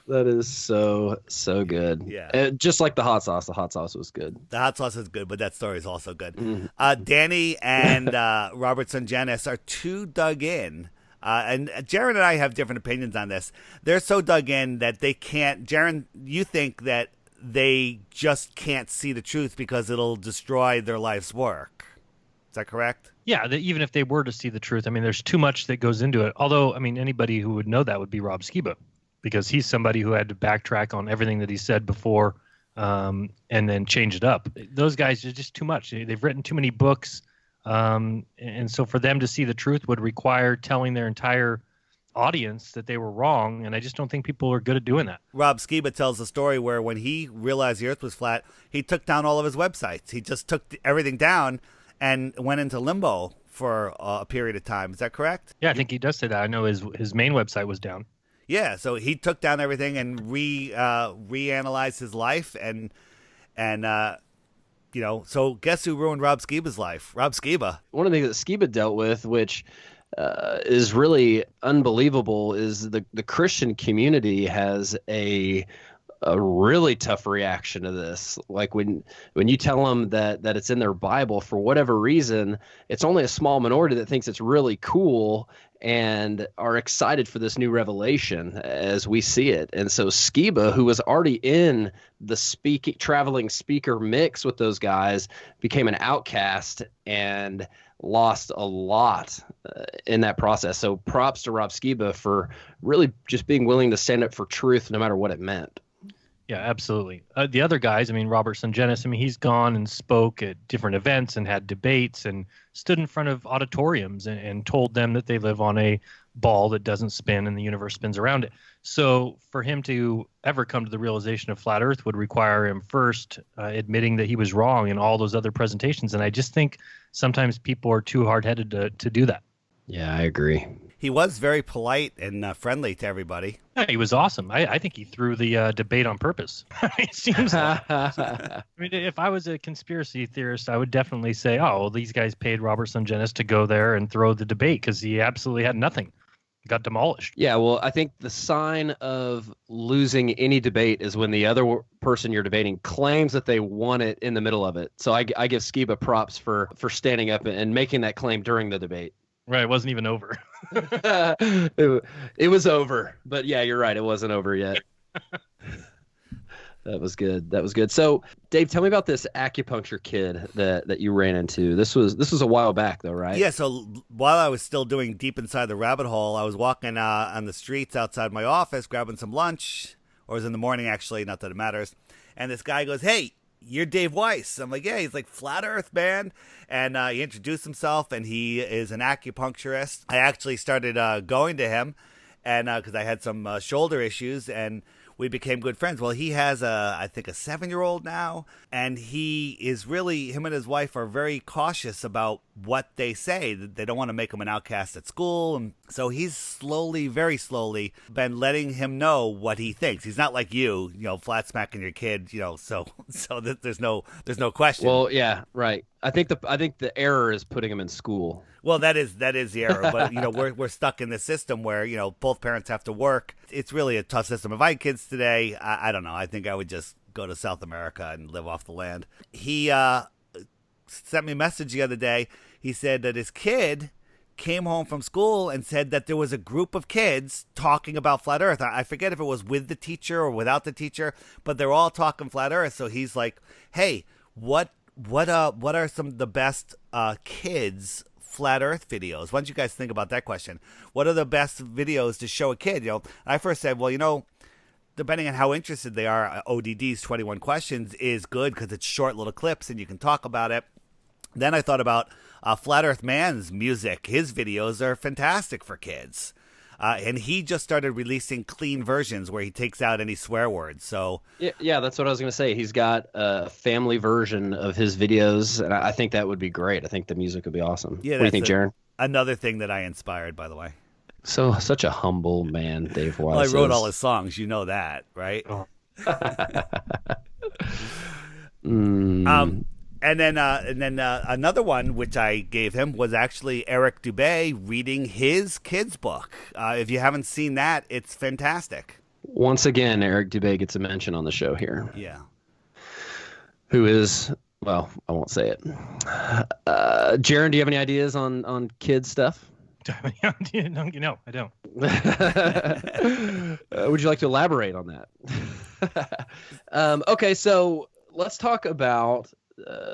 That is so good. Yeah. Just like the hot sauce was good. The hot sauce is good, but that story is also good. Danny and Robert Sungenis are too dug in. And Jaron and I have different opinions on this. They're so dug in that they can't. Jaron, you think that they just can't see the truth because it'll destroy their life's work. Is that correct? Yeah, even if they were to see the truth, I mean, there's too much that goes into it. Although, I mean, anybody who would know that would be Rob Skiba, because he's somebody who had to backtrack on everything that he said before and then change it up. Those guys are just too much. They've written too many books. And so for them to see the truth would require telling their entire audience that they were wrong. And I just don't think people are good at doing that. Rob Skiba tells a story where when he realized the Earth was flat, he took down all of his websites. He just took everything down and went into limbo for a period of time. Is that correct? Yeah, I think he does say that. I know his main website was down. Yeah, so he took down everything and reanalyzed his life and so guess who ruined Rob Skiba's life? Rob Skiba. One of the things that Skiba dealt with, which is really unbelievable is the Christian community has a really tough reaction to this. Like when you tell them that it's in their Bible, for whatever reason, it's only a small minority that thinks it's really cool and are excited for this new revelation as we see it. And so Skiba, who was already in the traveling speaker mix with those guys, became an outcast and lost a lot in that process. So props to Rob Skiba for really just being willing to stand up for truth no matter what it meant. Yeah, absolutely. The other guys, I mean, Robert Sungenis, I mean, he's gone and spoke at different events and had debates and stood in front of auditoriums and told them that they live on a ball that doesn't spin and the universe spins around it. So for him to ever come to the realization of flat Earth would require him first admitting that he was wrong in all those other presentations. And I just think sometimes people are too hard-headed to do that. Yeah, I agree. He was very polite and friendly to everybody. Yeah, he was awesome. I think he threw the debate on purpose. It seems like. I mean, if I was a conspiracy theorist, I would definitely say, oh, well, these guys paid Robert Sungenis to go there and throw the debate because he absolutely had nothing. He got demolished. Yeah, well, I think the sign of losing any debate is when the other person you're debating claims that they won it in the middle of it. So I give Skiba props for standing up and making that claim during the debate. Right, it wasn't even over. It was over, but yeah, you're right. It wasn't over yet. That was good. So, Dave, tell me about this acupuncture kid that you ran into. This was a while back, though, right? Yeah. So while I was still doing Deep Inside the Rabbit Hole, I was walking on the streets outside my office, grabbing some lunch, or it was in the morning, actually. Not that it matters. And this guy goes, "Hey, you're Dave Weiss." I'm like, "Yeah." He's like, "Flat Earth, man." And he introduced himself, and he is an acupuncturist. I actually started going to him, and because I had some shoulder issues, and we became good friends. Well, he has I think a 7-year-old now, and him and his wife are very cautious about what they say. They don't want to make him an outcast at school, and so he's very slowly been letting him know what he thinks. He's not like you flat smacking your kid, so that there's no question. Well, yeah, right. I think the error is putting him in school. Well, that is the error, but we're stuck in this system where both parents have to work. It's really a tough system. If I had kids today, I don't know. I think I would just go to South America and live off the land. He sent me a message the other day. He said that his kid came home from school and said that there was a group of kids talking about flat Earth. I forget if it was with the teacher or without the teacher, but they're all talking flat Earth. So he's like, "Hey, what are some of the best kids flat Earth videos?" Why don't you guys think about that question? What are the best videos to show a kid? I first said, well, depending on how interested they are, ODD's 21 Questions is good because it's short little clips and you can talk about it. Then I thought about Flat Earth Man's music. His videos are fantastic for kids. And he just started releasing clean versions where he takes out any swear words. So yeah, that's what I was going to say. He's got a family version of his videos, and I think that would be great. I think the music would be awesome. Yeah, what do you think, Jaron? Another thing that I inspired, by the way. So such a humble man, Dave Weiss. Well, I wrote all his songs. You know that, right? Oh. And then another one which I gave him was actually Eric Dubé reading his kids' book. If you haven't seen that, it's fantastic. Once again, Eric Dubé gets a mention on the show here. Yeah. Who is, well, I won't say it. Jaron, do you have any ideas on kids' stuff? No, I don't. Would you like to elaborate on that? Okay, so let's talk about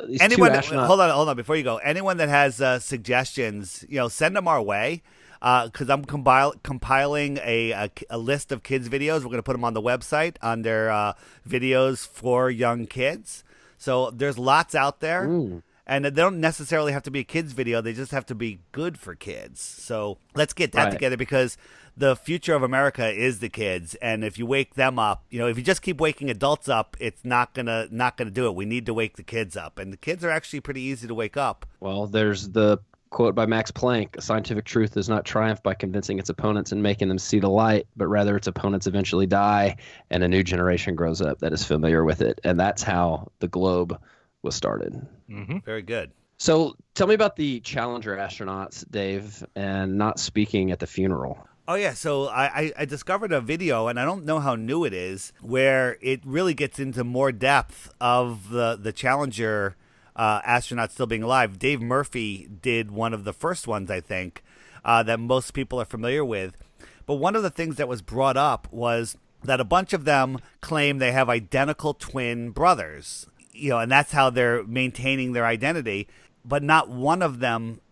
these anyone. two astronauts. Hold on. Before you go, anyone that has suggestions, send them our way. Because I'm compiling a list of kids' videos. We're going to put them on the website under videos for young kids. So there's lots out there. Ooh. And they don't necessarily have to be a kid's video. They just have to be good for kids. So let's get that together because the future of America is the kids. And if you wake them up, if you just keep waking adults up, it's not gonna do it. We need to wake the kids up. And the kids are actually pretty easy to wake up. Well, there's the quote by Max Planck: "Scientific truth does not triumph by convincing its opponents and making them see the light, but rather its opponents eventually die and a new generation grows up that is familiar with it." And that's how the globe was started. Mm-hmm. Very good. So tell me about the Challenger astronauts, Dave, and not speaking at the funeral. Oh yeah, so I discovered a video, and I don't know how new it is, where it really gets into more depth of the Challenger astronauts still being alive. Dave Murphy did one of the first ones, I think, that most people are familiar with. But one of the things that was brought up was that a bunch of them claim they have identical twin brothers, and that's how they're maintaining their identity. But not one of them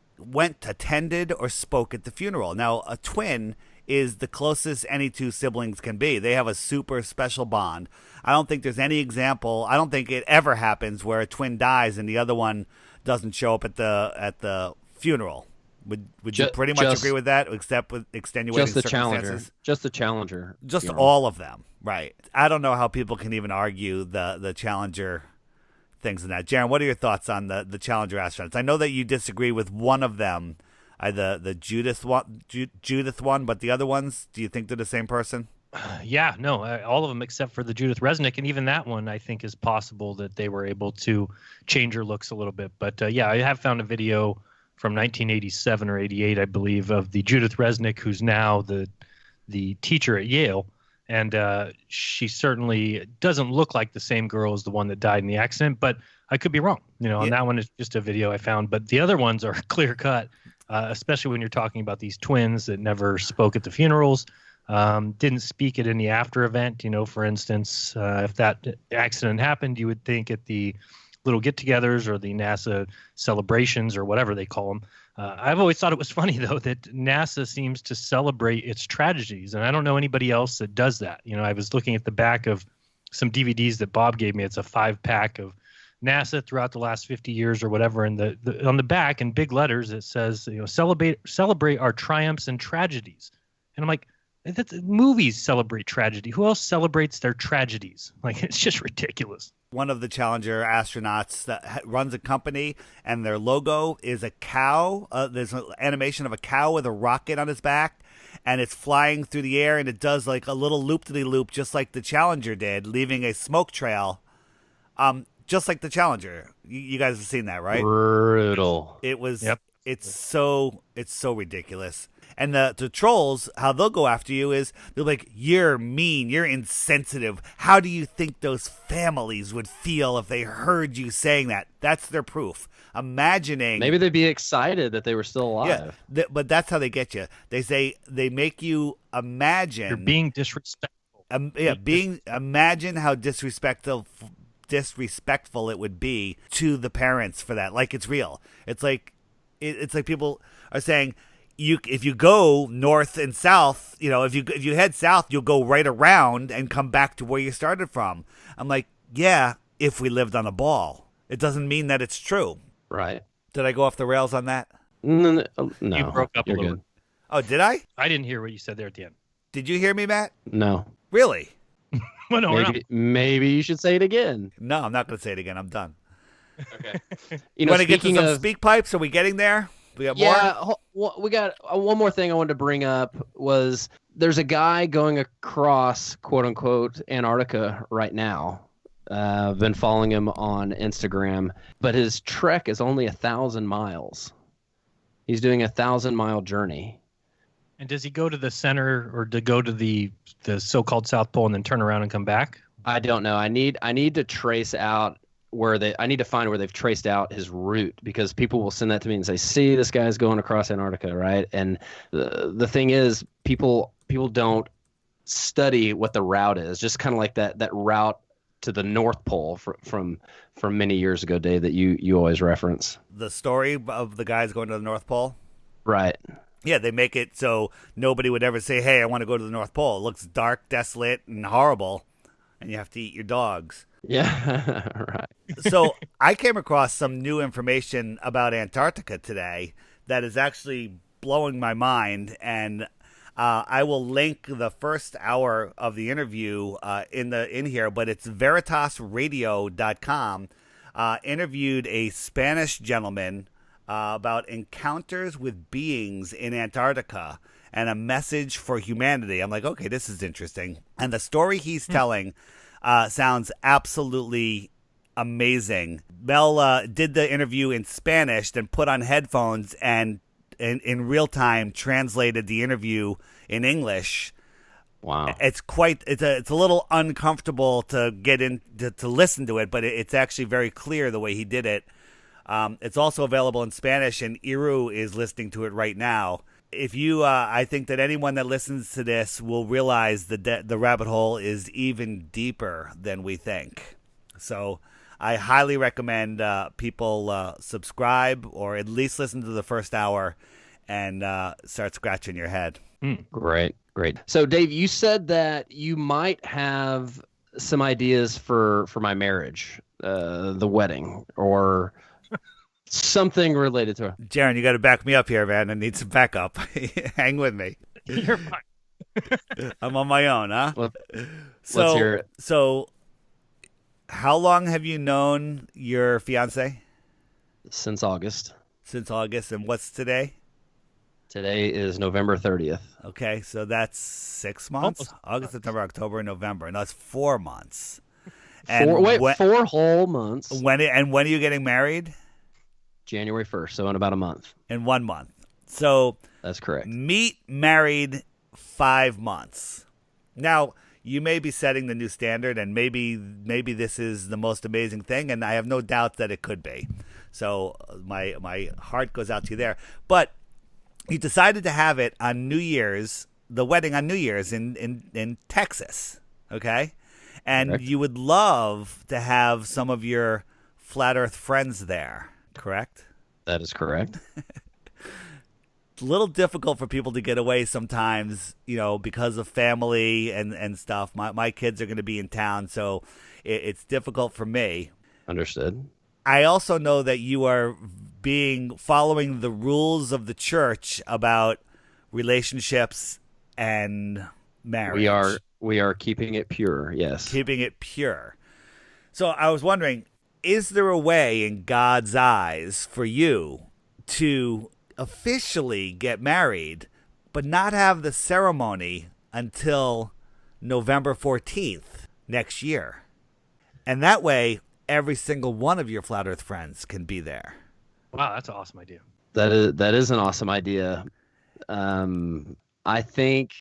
attended or spoke at the funeral. Now, a twin is the closest any two siblings can be. They have a super special bond. I don't think there's any example. I don't think it ever happens where a twin dies and the other one doesn't show up at the funeral. Would you pretty much agree with that, except with extenuating circumstances? Just the Challenger. Just all of them, right? I don't know how people can even argue the Challenger things in that. Jaron, what are your thoughts on the Challenger astronauts? I know that you disagree with one of them, the Judith one, but the other ones, do you think they're the same person? Yeah, no, all of them except for the Judith Resnick, and even that one I think is possible that they were able to change her looks a little bit. But yeah, I have found a video from 1987 or 88, I believe, of the Judith Resnick, who's now the teacher at Yale. And she certainly doesn't look like the same girl as the one that died in the accident, but I could be wrong. And that one is just a video I found. But the other ones are clear cut, especially when you're talking about these twins that never spoke at the funerals, didn't speak at any after event. For instance, if that accident happened, you would think at the little get-togethers or the NASA celebrations or whatever they call them. I've always thought it was funny, though, that NASA seems to celebrate its tragedies, and I don't know anybody else that does that. I was looking at the back of some DVDs that Bob gave me. It's a 5-pack of NASA throughout the last 50 years or whatever, and on the back in big letters it says, celebrate our triumphs and tragedies. And I'm like, movies celebrate tragedy. Who else celebrates their tragedies? Like, it's just ridiculous. One of the Challenger astronauts that runs a company, and their logo is a cow. There's an animation of a cow with a rocket on his back, and it's flying through the air, and it does like a little loop-de-loop, just like the Challenger did, leaving a smoke trail, just like the Challenger. You guys have seen that, right? Brutal. It was. Yep. It's so ridiculous. And the trolls, how they'll go after you is they're like, you're mean, you're insensitive. How do you think those families would feel if they heard you saying that? That's their proof. Imagining. Maybe they'd be excited that they were still alive. Yeah, but that's how they get you. They make you imagine. You're being disrespectful. Imagine how disrespectful it would be to the parents for that. Like, it's real. It's like people are saying, if you go north and south, if you head south, you'll go right around and come back to where you started from. I'm like, yeah, if we lived on a ball. It doesn't mean that it's true. Right. Did I go off the rails on that? No. You broke up a little good. bit. Oh, did I? I didn't hear what you said there at the end. Did you hear me, Matt? No. Really? Well, no, Maybe you should say it again. No, I'm not going to say it again. I'm done. Okay. You want to get to some speak pipes? Are we getting there? We got more? Yeah, we got one more thing I wanted to bring up was there's a guy going across, quote unquote, Antarctica right now. I've been following him on Instagram, but his trek is only 1,000 miles. He's doing a 1,000-mile journey. And does he go to the center or to go to the so-called South Pole and then turn around and come back? I don't know. I need to trace out I need to find where they've traced out his route, because people will send that to me and say, see, this guy's going across Antarctica, right? And the thing is, people don't study what the route is, just kind of like that route to the North Pole from many years ago, Dave, that you always reference. The story of the guys going to the North Pole? Right. Yeah, they make it so nobody would ever say, hey, I want to go to the North Pole. It looks dark, desolate, and horrible, and you have to eat your dogs. Yeah, right. So I came across some new information about Antarctica today that is actually blowing my mind, and I will link the first hour of the interview in here, but it's veritasradio.com. Interviewed a Spanish gentleman about encounters with beings in Antarctica and a message for humanity. I'm like, okay, this is interesting. And the story he's telling sounds absolutely amazing. Mel did the interview in Spanish, then put on headphones and in real time translated the interview in English. Wow. It's a little uncomfortable to get in to listen to it, but it's actually very clear the way he did it. It's also available in Spanish, and Iru is listening to it right now. If you, I think that anyone that listens to this will realize that the rabbit hole is even deeper than we think. So I highly recommend people subscribe or at least listen to the first hour and start scratching your head. Great. So, Dave, you said that you might have some ideas for my marriage, the wedding, or something related to it. Jaron, you got to back me up here, man. I need some backup. Hang with me. You're fine. I'm on my own, huh? Let's hear it. So, how long have you known your fiance? Since August. Since August, and what's today? Today is November 30th. Okay, so that's 6 months. August, September, October, November. No, it's 4 months. And 4 whole months. When are you getting married? January 1st, so in about a month. In 1 month. So That's correct. meet, married, 5 months. Now, you may be setting the new standard, and maybe this is the most amazing thing, and I have no doubt that it could be. So my heart goes out to you there. But you decided to have it on New Year's, the wedding on New Year's in Texas, okay? And Correct. you would love to have some of your Flat Earth friends there, correct? That is correct. It's a little difficult for people to get away sometimes, because of family and stuff. My kids are going to be in town, so it's difficult for me. Understood. I also know that you are following the rules of the church about relationships and marriage. We are keeping it pure. Yes. Keeping it pure. So I was wondering, is there a way in God's eyes for you to officially get married, but not have the ceremony until November 14th next year? And that way, every single one of your Flat Earth friends can be there. Wow, that's an awesome idea. That is an awesome idea. I think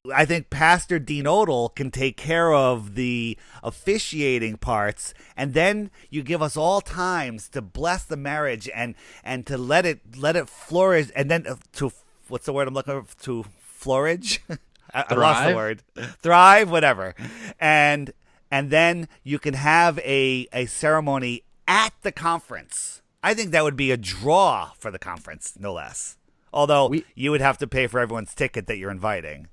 Pastor Dean Odell can take care of the officiating parts, and then you give us all times to bless the marriage and to let it flourish, and then to what's the word I'm looking for? To flourish. I lost the word. Thrive, whatever, and then you can have a ceremony at the conference. I think that would be a draw for the conference, no less. Although you would have to pay for everyone's ticket that you're inviting.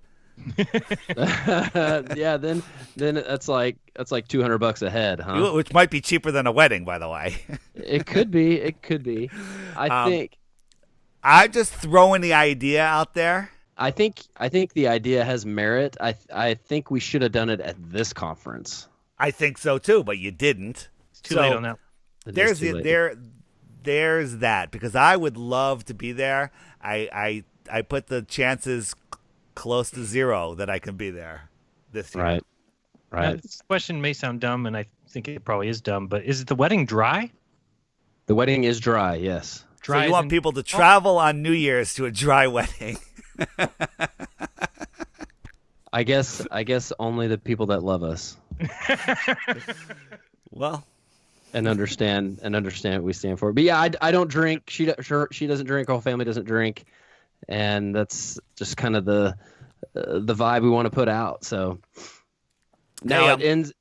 yeah, then that's like $200 a head, huh? Which might be cheaper than a wedding, by the way. It could be. I think I'm just throwing the idea out there. I think the idea has merit. I think we should have done it at this conference. I think so too, but you didn't. It's too late on that. There's that, because I would love to be there. I put the chances close to zero that I can be there this year. Right. Now, this question may sound dumb, and I think it probably is dumb, but is the wedding dry? The wedding is dry, yes. So you want people to travel on New Year's to a dry wedding? I guess only the people that love us. Well, and understand what we stand for. But yeah, I don't drink. She doesn't drink. Our whole family doesn't drink, and that's just kind of the vibe we want to put out. So now it ends.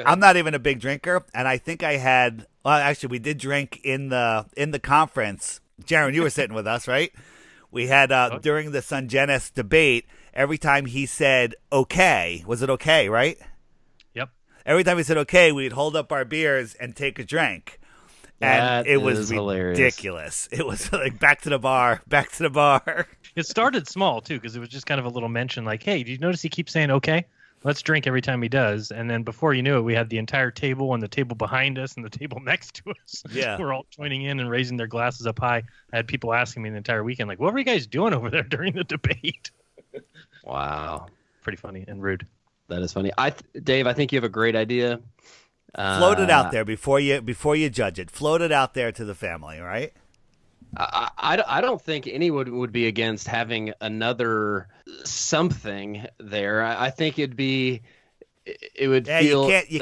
I'm not even a big drinker, and I think I had. Well, actually, we did drink in the conference. Jaron, you were sitting with us, right? We had during the Sungenis debate. Every time he said "okay," was it okay, right? Yep. Every time he said "okay," we'd hold up our beers and take a drink, and it was ridiculous. It was like back to the bar. It started small too, because it was just kind of a little mention, like, "Hey, did you notice he keeps saying okay? Let's drink every time he does." And then before you knew it, we had the entire table and the table behind us and the table next to us. Yeah, we're all joining in and raising their glasses up high. I had people asking me the entire weekend, like, "What were you guys doing over there during the debate?" Wow, pretty funny and rude. That is funny. Dave, I think you have a great idea. Float it out there before you judge it. Float it out there to the family, right? I don't think anyone would be against having another something there. I think it would feel you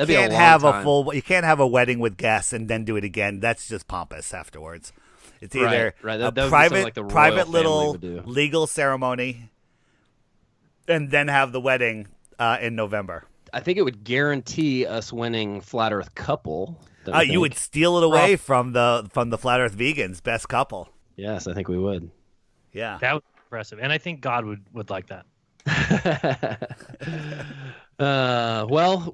can't have a wedding with guests and then do it again. That's just pompous afterwards. It's either that a private little legal ceremony and then have the wedding in November. I think it would guarantee us winning Flat Earth couple. You would steal it away from the Flat Earth vegans, best couple. Yes, I think we would. Yeah, that was impressive, and I think God would like that. Well,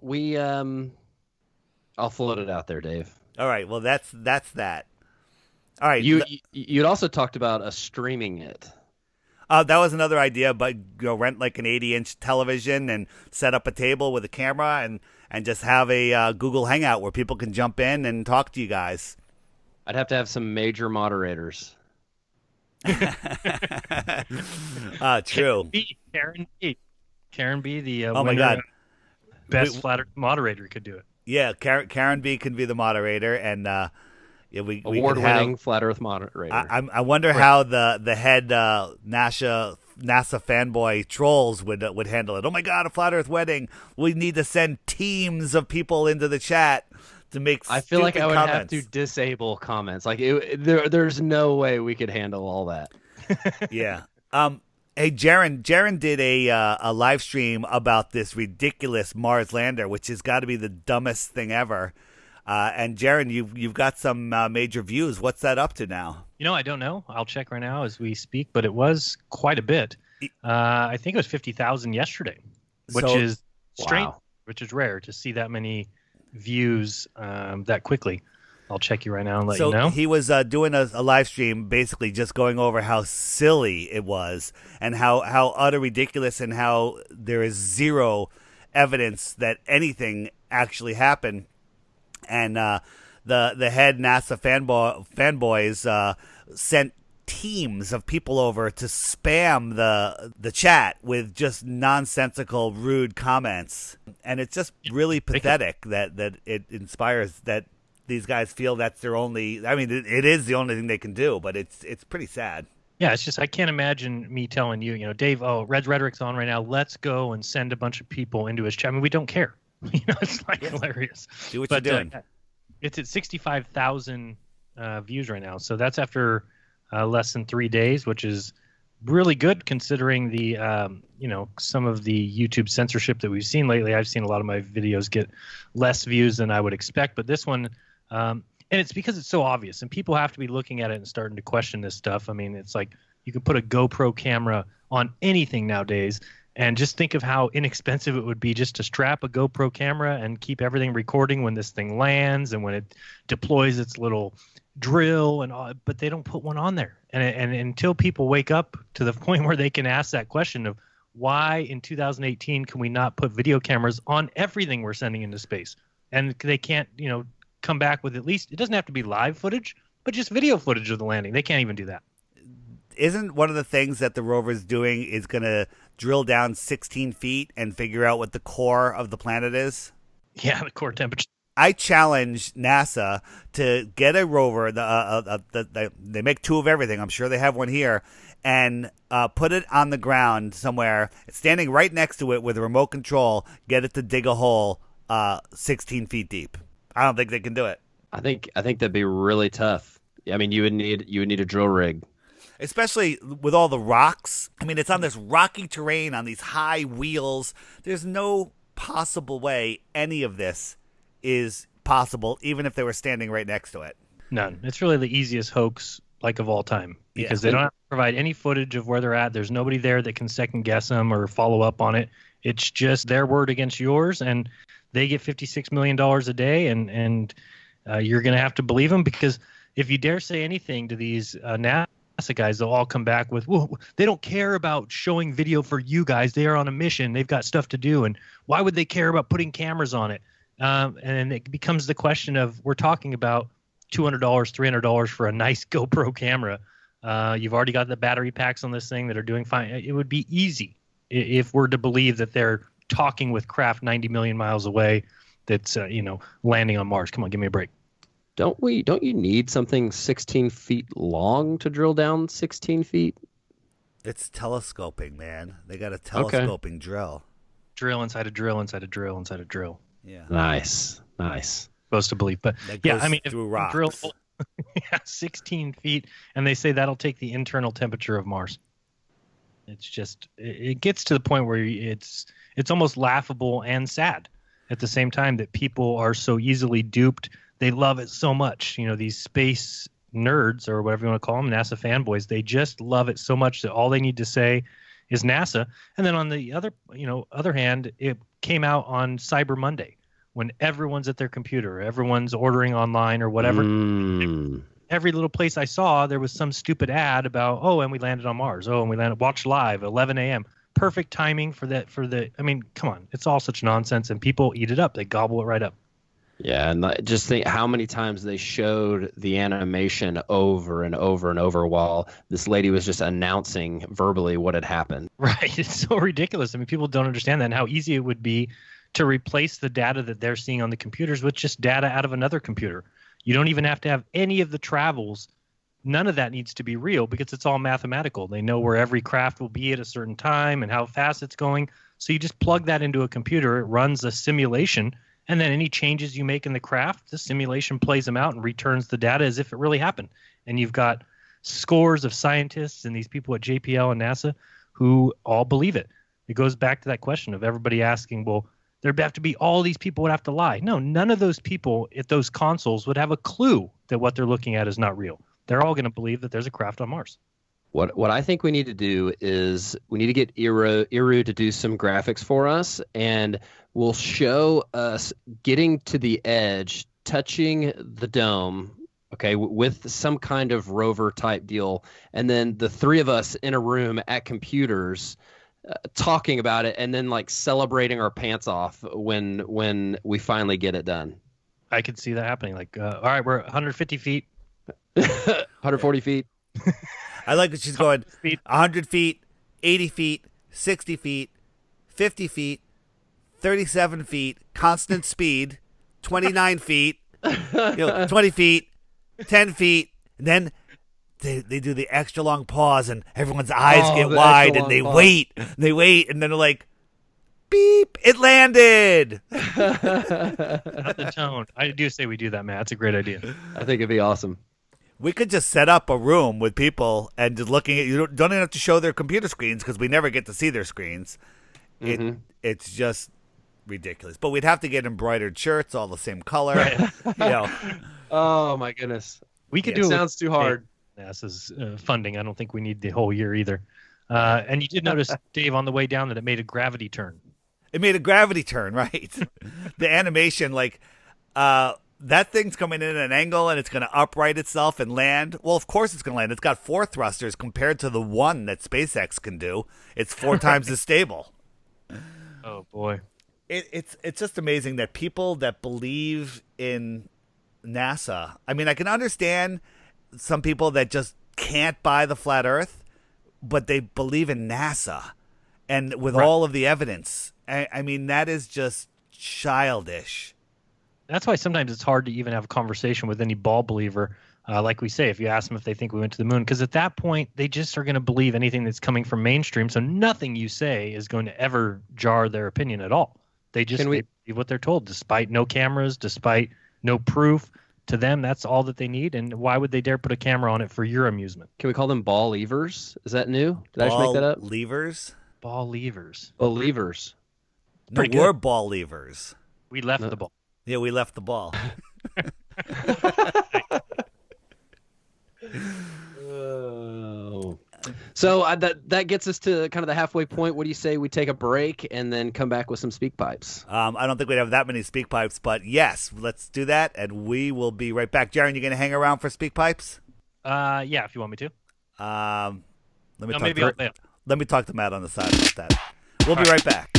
I'll float it out there, Dave. All right. Well, that's that. All right. You'd also talked about streaming it. That was another idea, but rent like an 80-inch television and set up a table with a camera and just have a Google Hangout where people can jump in and talk to you guys. I'd have to have some major moderators. True. Karen B, the oh my God, best Flat Earth moderator could do it. Yeah, Karen B can be the moderator, and we award-winning Flat Earth moderator. I wonder how the head NASA fanboy trolls would handle it. Oh my God, a Flat Earth wedding! We need to send teams of people into the chat to make. I feel like I would comments. have to disable comments. Like there's no way we could handle all that. Yeah. Hey, Jaron did a live stream about this ridiculous Mars lander, which has got to be the dumbest thing ever. And Jaron, you've got some major views. What's that up to now? I don't know. I'll check right now as we speak, but it was quite a bit. I think it was 50,000 yesterday, which is strange, wow. Which is rare to see that many views that quickly. I'll check you right now and let you know. So he was doing a live stream, basically just going over how silly it was and how utter ridiculous and how there is zero evidence that anything actually happened. And the head NASA fanboys sent teams of people over to spam the chat with just nonsensical, rude comments. And it's just really pathetic that it inspires that these guys feel that's their only. I mean, it is the only thing they can do, but it's pretty sad. Yeah, it's just I can't imagine me telling you, Dave. Oh, Red's Rhetoric's on right now. Let's go and send a bunch of people into his chat. I mean, we don't care. It's like hilarious. Do what you're doing. It's at 65,000 views right now, so that's after less than 3 days, which is really good considering the some of the YouTube censorship that we've seen lately. I've seen a lot of my videos get less views than I would expect, but this one. And it's because it's so obvious, and people have to be looking at it and starting to question this stuff. I mean, it's like you can put a GoPro camera on anything nowadays, and just think of how inexpensive it would be just to strap a GoPro camera and keep everything recording when this thing lands and when it deploys its little drill and all. But they don't put one on there, and until people wake up to the point where they can ask that question of why in 2018 can we not put video cameras on everything we're sending into space, and they can't, come back with at least, it doesn't have to be live footage, but just video footage of the landing. They can't even do that. Isn't one of the things that the rover's doing is going to drill down 16 feet and figure out what the core of the planet is? Yeah, the core temperature. I challenge NASA to get a rover. They make two of everything. I'm sure they have one here. And put it on the ground somewhere, standing right next to it with a remote control, get it to dig a hole 16 feet deep. I don't think they can do it. I think that'd be really tough. I mean, you would need a drill rig, especially with all the rocks. I mean, it's on this rocky terrain on these high wheels. There's no possible way any of this is possible, even if they were standing right next to it. None. It's really the easiest hoax of all time because they don't have to provide any footage of where they're at. There's nobody there that can second guess them or follow up on it. It's just their word against yours, and they get $56 million a day, and you're going to have to believe them, because if you dare say anything to these NASA guys, they'll all come back with, well, they don't care about showing video for you guys. They are on a mission. They've got stuff to do, and why would they care about putting cameras on it? And it becomes the question of, we're talking about $200, $300 for a nice GoPro camera. You've already got the battery packs on this thing that are doing fine. It would be easy if we're to believe that they're talking with craft 90 million miles away, that's landing on Mars. Come on, give me a break. Don't you need something 16 feet long to drill down 16 feet? It's telescoping, man. They got a telescoping drill. Drill inside a drill inside a drill inside a drill. Yeah. Nice. Supposed to believe, but That yeah, goes I mean, through if rocks. drill 16 feet, and they say that'll take the internal temperature of Mars. It's just, it gets to the point where it's almost laughable and sad at the same time that people are so easily duped. They love it so much. These space nerds, or whatever you want to call them, NASA fanboys, they just love it so much that all they need to say is NASA. And then on the other hand, it came out on Cyber Monday when everyone's at their computer, everyone's ordering online or whatever. Every little place I saw, there was some stupid ad about, and we landed on Mars. And we landed, watch live, 11 a.m. Perfect timing for that. I mean, come on. It's all such nonsense, and people eat it up. They gobble it right up. Yeah, and just think how many times they showed the animation over and over and over while this lady was just announcing verbally what had happened. Right. It's so ridiculous. I mean, people don't understand that, and how easy it would be to replace the data that they're seeing on the computers with just data out of another computer. You don't even have to have any of the travels. None of that needs to be real because it's all mathematical. They know where every craft will be at a certain time and how fast it's going. So you just plug that into a computer. It runs a simulation. And then any changes you make in the craft, the simulation plays them out and returns the data as if it really happened. And you've got scores of scientists and these people at JPL and NASA who all believe it. It goes back to that question of everybody asking, well, there'd have to be all these people would have to lie. No, none of those people at those consoles would have a clue that what they're looking at is not real. They're all going to believe that there's a craft on Mars. What I think we need to do is we need to get Iru to do some graphics for us, and we'll show us getting to the edge, touching the dome, okay, with some kind of rover type deal, and then the three of us in a room at computers talking about it, and then like celebrating our pants off when we finally get it done. I could see that happening. Like, all right, we're 150 feet. 140 feet. I like that she's going 100 feet, 80 feet, 60 feet, 50 feet, 37 feet, constant speed, 29 feet, 20 feet, 10 feet. And then they do the extra long pause, and everyone's eyes get wide, and they wait. They wait, and then they're like, beep, it landed. Not the tone. I do say we do that, Matt. That's a great idea. I think it'd be awesome. We could just set up a room with people and just looking at you. Don't even have to show their computer screens because we never get to see their screens. It's just ridiculous. But we'd have to get embroidered shirts, all the same color. Right. Oh my goodness, we could do. It sounds too hard. NASA's funding. I don't think we need the whole year either. And you did notice, Dave, on the way down that it made a gravity turn. It made a gravity turn, right? The animation, like. That thing's coming in at an angle and it's going to upright itself and land. Well, of course it's going to land. It's got 4 thrusters compared to the 1 that SpaceX can do. It's 4 times as stable. Oh, boy. It's just amazing that people that believe in NASA, I mean, I can understand some people that just can't buy the flat Earth, but they believe in NASA. And with all of the evidence, I mean, that is just childish. That's why sometimes it's hard to even have a conversation with any ball believer. Like we say, if you ask them if they think we went to the moon, because at that point, they just are going to believe anything that's coming from mainstream. So nothing you say is going to ever jar their opinion at all. They just believe what they're told, despite no cameras, despite no proof. To them, that's all that they need. And why would they dare put a camera on it for your amusement? Can we call them ball levers? Is that new? Did I just make that up? Levers? Ball levers. Ball levers. No, we're ball levers. We left the ball. Yeah, we left the ball. So that gets us to kind of the halfway point. What do you say we take a break and then come back with some speak pipes? I don't think we'd have that many speak pipes, but yes, let's do that, and we will be right back. Jaron, you going to hang around for speak pipes? Yeah, if you want me to. Let me talk to Matt on the side about that. We'll be right back.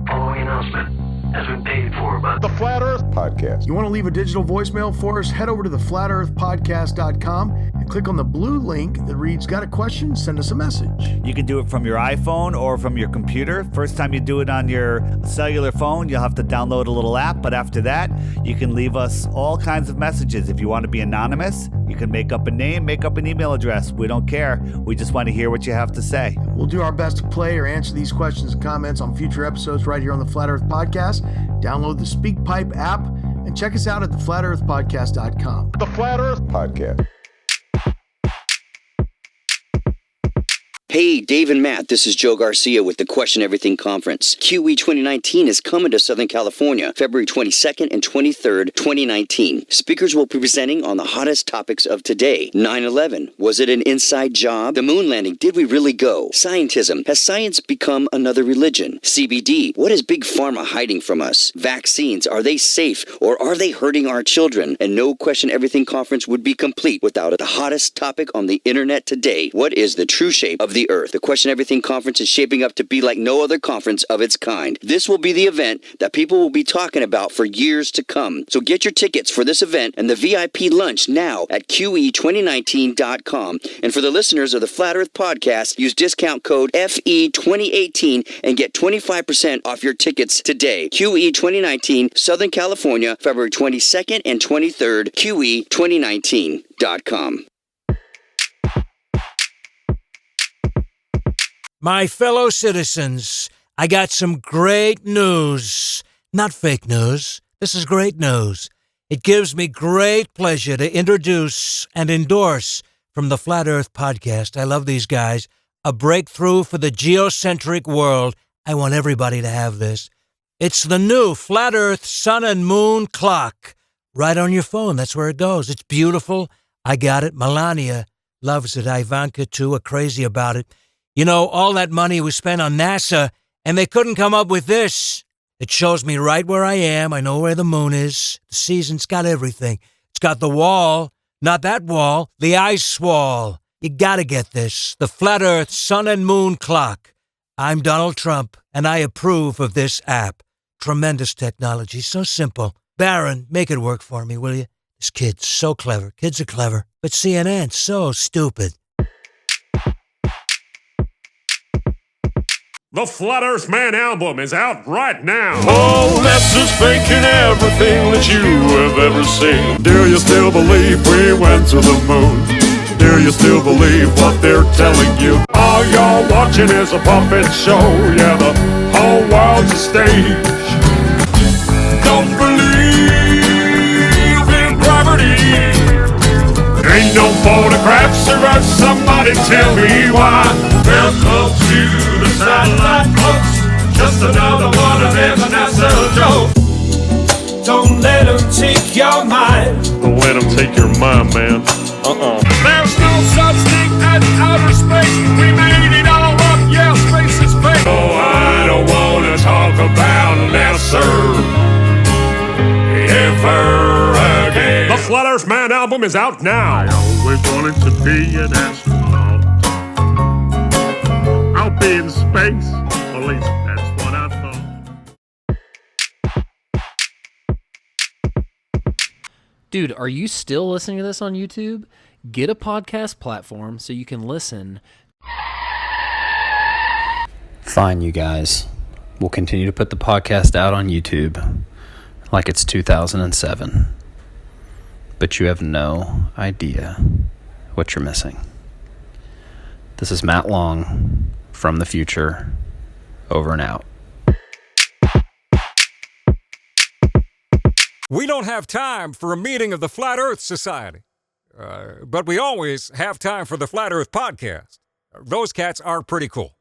Following announcement has been paid for by The Flat Earth Podcast. You want to leave a digital voicemail for us? Head over to theflatearthpodcast.com and click on the blue link that reads, "Got a question? Send us a message." You can do it from your iPhone or from your computer. First time you do it on your cellular phone, you'll have to download a little app. But after that, you can leave us all kinds of messages. If you want to be anonymous, you can make up a name, make up an email address. We don't care. We just want to hear what you have to say. We'll do our best to play or answer these questions and comments on future episodes right here on the Flat Earth Podcast. Download the SpeakPipe app and check us out at theflatearthpodcast.com. The Flat Earth Podcast. Hey, Dave and Matt, this is Joe Garcia with the Question Everything Conference. QE 2019 is coming to Southern California, February 22nd and 23rd, 2019. Speakers will be presenting on the hottest topics of today. 9/11, was it an inside job? The moon landing, did we really go? Scientism, has science become another religion? CBD, what is Big Pharma hiding from us? Vaccines, are they safe or are they hurting our children? And no Question Everything Conference would be complete without the hottest topic on the internet today. What is the true shape of the Earth? The Question Everything Conference is shaping up to be like no other conference of its kind. This will be the event that people will be talking about for years to come. So get your tickets for this event and the VIP lunch now at QE2019.com. And for the listeners of the Flat Earth Podcast, use discount code FE2018 and get 25% off your tickets today. QE 2019, Southern California, February 22nd and 23rd, QE2019.com. My fellow citizens, I got some great news. Not fake news. This is great news. It gives me great pleasure to introduce and endorse from the Flat Earth Podcast. I love these guys. A breakthrough for the geocentric world. I want everybody to have this. It's the new Flat Earth Sun and Moon Clock. Right on your phone. That's where it goes. It's beautiful. I got it. Melania loves it. Ivanka, too, are crazy about it. You know, all that money was spent on NASA, and they couldn't come up with this. It shows me right where I am. I know where the moon is. The season's got everything. It's got the wall, not that wall, the ice wall. You gotta get this. The Flat Earth Sun and Moon Clock. I'm Donald Trump, and I approve of this app. Tremendous technology, so simple. Barron, make it work for me, will you? This kid's so clever. Kids are clever. But CNN, so stupid. The Flat Earth Man album is out right now. Oh, that's just faking everything that you have ever seen. Do you still believe we went to the moon? Do you still believe what they're telling you? All you're watching is a puppet show. Yeah, the whole world's a stage. Don't believe in gravity. Ain't no photographs or somebody tell me why. Welcome to the satellite folks. Just another one of them NASA jokes. Don't let them take your mind. Don't let them take your mind, man. There's no such thing as outer space. We made it all up. Yeah, space is fake. Oh, I don't wanna talk about NASA ever again. The Flat Earth Man album is out now. I always wanted to be an astronaut. I'll be in space. At least that's what I thought. Dude, are you still listening to this on YouTube? Get a podcast platform so you can listen. Fine, you guys. We'll continue to put the podcast out on YouTube like it's 2007. But you have no idea what you're missing. This is Matt Long from the future. Over and out. We don't have time for a meeting of the Flat Earth Society, but we always have time for the Flat Earth Podcast. Those cats are pretty cool.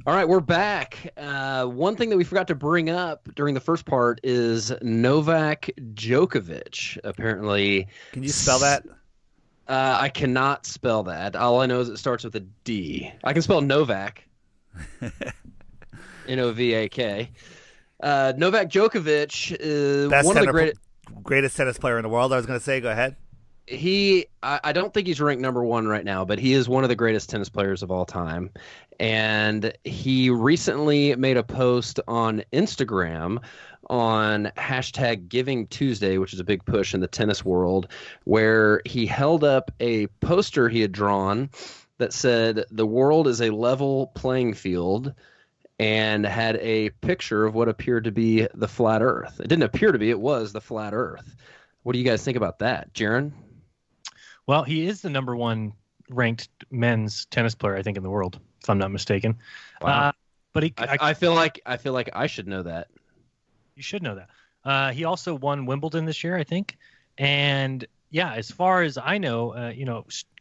All right, we're back. One thing that we forgot to bring up during the first part is Novak Djokovic. Apparently, can you spell that? I cannot spell that. All I know is it starts with a D. I can spell Novak. Novak. Novak Djokovic is one of the greatest tennis player in the world. I was going to say, go ahead. I don't think he's ranked number one right now, but he is one of the greatest tennis players of all time. And he recently made a post on Instagram on hashtag Giving Tuesday, which is a big push in the tennis world, where he held up a poster he had drawn that said, "The world is a level playing field," and had a picture of what appeared to be the flat earth. It didn't appear to be, it was the flat earth. What do you guys think about that, Jaron? Well, he is the number one ranked men's tennis player, I think, in the world, if I'm not mistaken. Wow. But I feel like I should know that. You should know that. He also won Wimbledon this year, I think. And yeah, as far as I know,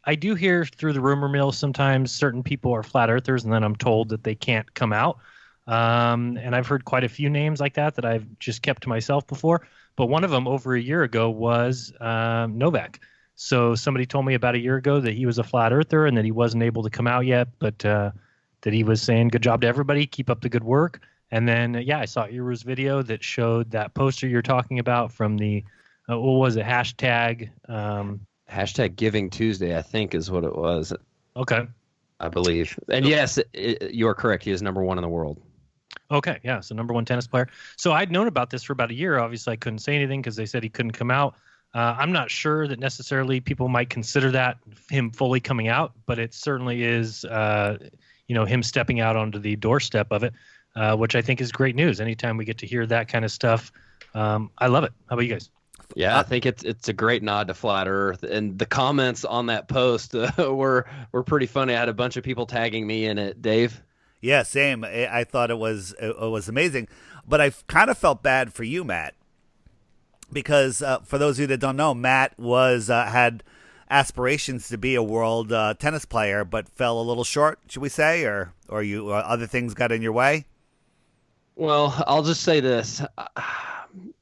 I do hear through the rumor mill sometimes certain people are flat earthers, and then I'm told that they can't come out. And I've heard quite a few names like that I've just kept to myself before. But one of them over a year ago was Novak. So somebody told me about a year ago that he was a flat earther and that he wasn't able to come out yet, but that he was saying good job to everybody, keep up the good work. And then, I saw Iru's video that showed that poster you're talking about from the, what was it, hashtag? Hashtag Giving Tuesday, I think is what it was. Okay. I believe. And yes, you are correct. He is number one in the world. Okay, yeah, so number one tennis player. So I'd known about this for about a year. Obviously, I couldn't say anything because they said he couldn't come out. I'm not sure that necessarily people might consider that him fully coming out, but it certainly is, him stepping out onto the doorstep of it, which I think is great news. Anytime we get to hear that kind of stuff, I love it. How about you guys? Yeah, I think it's a great nod to Flat Earth, and the comments on that post were pretty funny. I had a bunch of people tagging me in it. Dave? Yeah, same. I thought it was amazing, but I kind of felt bad for you, Matt, because for those of you that don't know, Matt was had aspirations to be a world tennis player, but fell a little short, should we say, or other things got in your way? Well, I'll just say this: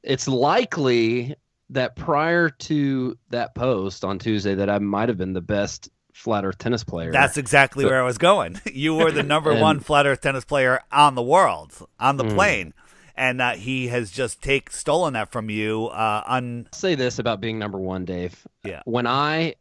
it's likely that prior to that post on Tuesday, that I might have been the best flat earth tennis player. That's exactly where I was going. You were the number one flat earth tennis player on the world, on the plane. And he has just stolen that from you. I'll say this about being number one, Dave. Yeah. When I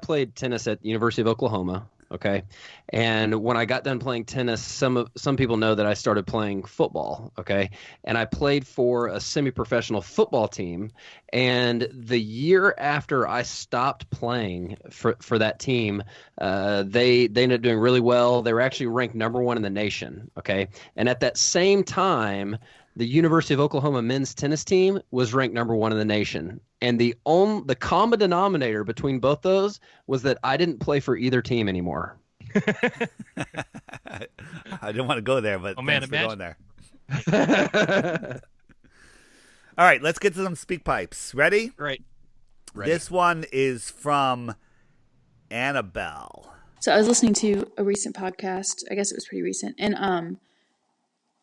played tennis at the University of Oklahoma, okay, and when I got done playing tennis, some people know that I started playing football, okay, and I played for a semi-professional football team. And the year after I stopped playing for that team, they ended up doing really well. They were actually ranked number one in the nation, okay, and at that same time, the University of Oklahoma men's tennis team was ranked number one in the nation. And the common denominator between both those was that I didn't play for either team anymore. I didn't want to go there, but thanks for going there. All right, let's get to some speak pipes. Ready? Great. Ready. This one is from Annabelle. So I was listening to a recent podcast. I guess it was pretty recent. And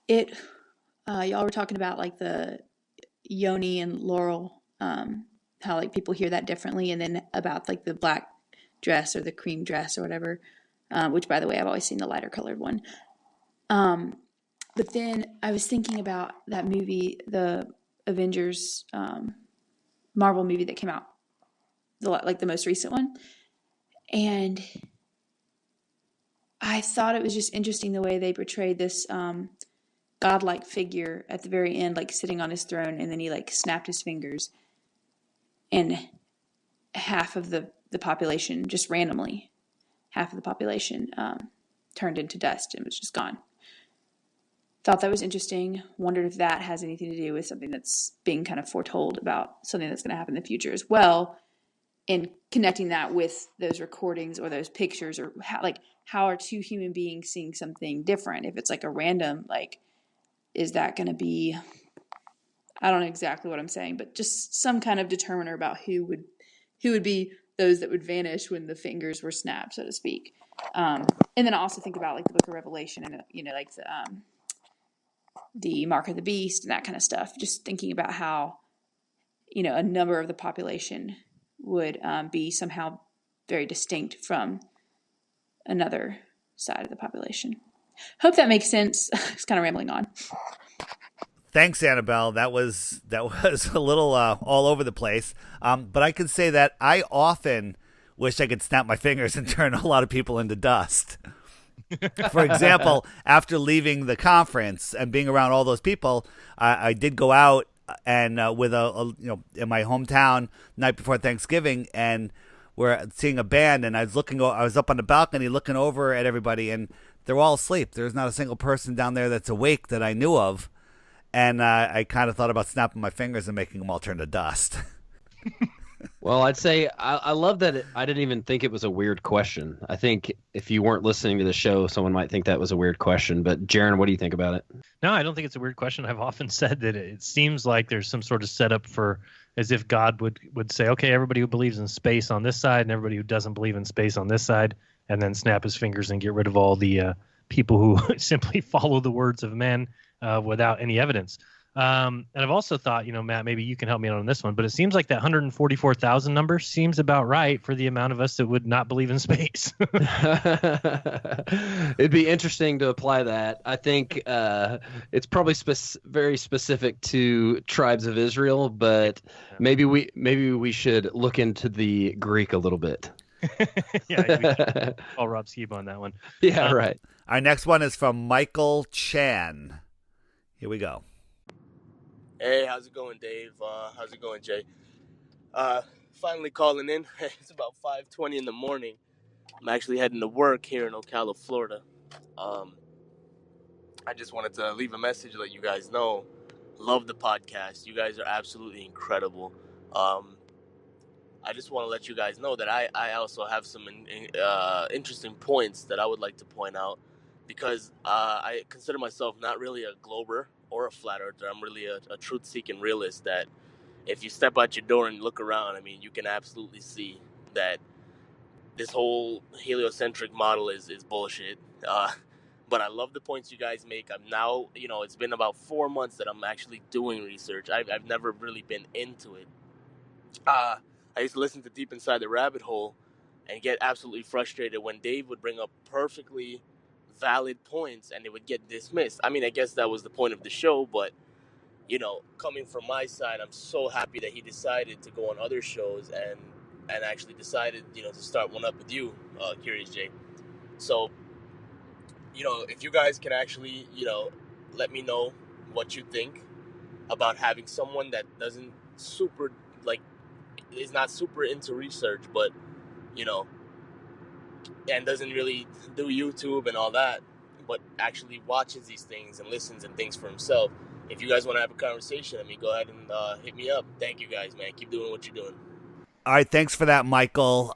y'all were talking about like the yoni and laurel, how like people hear that differently, and then about like the black dress or the cream dress or whatever, which by the way, I've always seen the lighter colored one. But then I was thinking about that movie, the Avengers Marvel movie that came out, the most recent one. And I thought it was just interesting the way they portrayed this godlike figure at the very end, like sitting on his throne, and then he like snapped his fingers, and half of the population, just randomly, half of the population turned into dust and was just gone. Thought that was interesting. Wondered if that has anything to do with something that's being kind of foretold about something that's going to happen in the future as well, and connecting that with those recordings or those pictures, or how are two human beings seeing something different? If it's like a random, like, is that going to be, I don't know exactly what I'm saying, but just some kind of determiner about who would be those that would vanish when the fingers were snapped, so to speak. And then I also think about like the Book of Revelation and like the Mark of the Beast and that kind of stuff. Just thinking about how a number of the population would be somehow very distinct from another side of the population. Hope that makes sense. It's kind of rambling on. Thanks, Annabelle. That was a little all over the place. But I can say that I often wish I could snap my fingers and turn a lot of people into dust. For example, after leaving the conference and being around all those people, I did go out and with in my hometown night before Thanksgiving, and we're seeing a band, and I was up on the balcony looking over at everybody, and they're all asleep. There's not a single person down there that's awake that I knew of, and I kind of thought about snapping my fingers and making them all turn to dust. Well, I'd say I love that I didn't even think it was a weird question. I think if you weren't listening to the show, someone might think that was a weird question. But Jaron, what do you think about it? No, I don't think it's a weird question. I've often said that it seems like there's some sort of setup for as if God would say, okay, everybody who believes in space on this side and everybody who doesn't believe in space on this side, and then snap his fingers and get rid of all the people who simply follow the words of men without any evidence. And I've also thought, Matt, maybe you can help me out on this one, but it seems like that 144,000 number seems about right for the amount of us that would not believe in space. It'd be interesting to apply that. I think it's probably very specific to tribes of Israel, but maybe we should look into the Greek a little bit. Yeah, I'll Rob Skiba on that one. Yeah, right. Our next one is from Michael Chan. Here we go. Hey, how's it going, Dave? How's it going, Jay? Finally calling in. It's about 5:20 in the morning. I'm actually heading to work here in Ocala, Florida. I just wanted to leave a message to let you guys know. Love the podcast. You guys are absolutely incredible. I just want to let you guys know that I also have some interesting points that I would like to point out, because I consider myself not really a glober or a flat earther. I'm really a truth-seeking realist that if you step out your door and look around, I mean, you can absolutely see that this whole heliocentric model is bullshit. But I love the points you guys make. I'm now, it's been about 4 months that I'm actually doing research. I've never really been into it. I used to listen to Deep Inside the Rabbit Hole and get absolutely frustrated when Dave would bring up perfectly valid points and it would get dismissed. I mean, I guess that was the point of the show, but coming from my side, I'm so happy that he decided to go on other shows and actually decided, to start one up with you, Curious Jay. So, if you guys can actually, let me know what you think about having someone that doesn't is not super into research, but, and doesn't really do YouTube and all that, but actually watches these things and listens and thinks for himself. If you guys want to have a conversation, go ahead and hit me up. Thank you guys, man. Keep doing what you're doing. All right, thanks for that, Michael.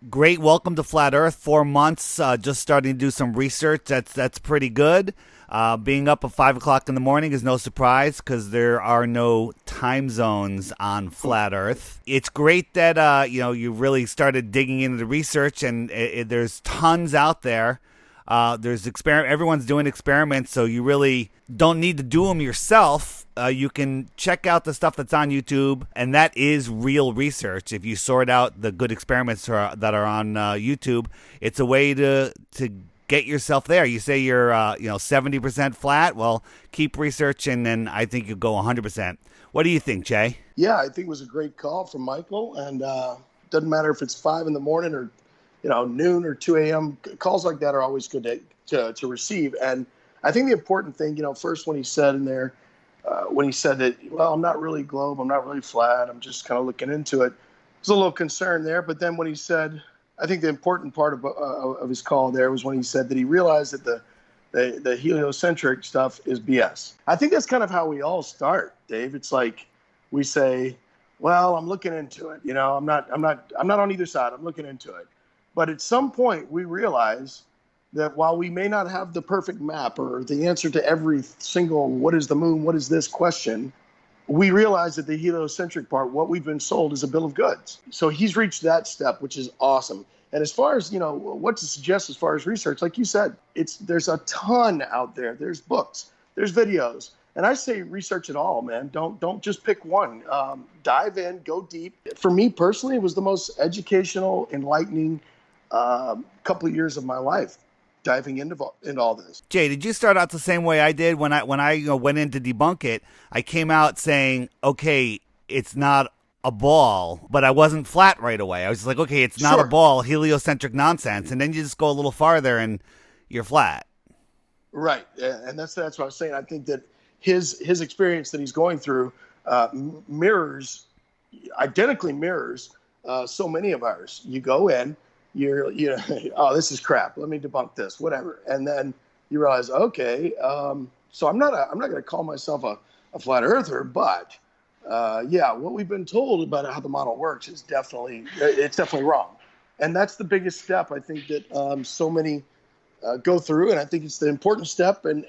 Great welcome to Flat Earth. 4 months, just starting to do some research. That's pretty good. Being up at 5 o'clock in the morning is no surprise because there are no time zones on Flat Earth. It's great that you really started digging into the research, and there's tons out there. Everyone's doing experiments, so you really don't need to do them yourself. You can check out the stuff that's on YouTube, and that is real research. If you sort out the good experiments that are on YouTube, it's a way to get yourself there. You say you're 70% flat. Well, keep researching, and I think you'll go 100%. What do you think, Jay? Yeah, I think it was a great call from Michael, and doesn't matter if it's 5 in the morning or noon or 2 a.m. Calls like that are always good to receive. And I think the important thing, first when he said in there, when he said that, well, I'm not really globe, I'm not really flat, I'm just kind of looking into it. There's a little concern there. But then when he said, I think the important part of his call there was when he said that he realized that the heliocentric stuff is BS. I think that's kind of how we all start, Dave. It's like we say, well, I'm looking into it. I'm not on either side. I'm looking into it. But at some point, we realize that while we may not have the perfect map or the answer to every single what is the moon, what is this question, we realize that the heliocentric part, what we've been sold, is a bill of goods. So he's reached that step, which is awesome. And as far as, what to suggest as far as research, like you said, there's a ton out there. There's books, there's videos. And I say research it all, man. Don't just pick one. Dive in, go deep. For me personally, it was the most educational, enlightening couple of years of my life. diving into all this. Jay, did you start out the same way I did when I went in to debunk it? I came out saying, okay, it's not a ball, but I wasn't flat right away. I was just like, okay, it's not a ball, heliocentric nonsense, and then you just go a little farther and you're flat. Right, and that's what I was saying. I think that his experience that he's going through identically mirrors so many of ours. You go in, you're oh, this is crap. Let me debunk this, whatever, and then you realize, okay, so I'm not going to call myself a flat earther, but what we've been told about how the model works is definitely wrong, and that's the biggest step I think that so many go through, and I think it's the important step, and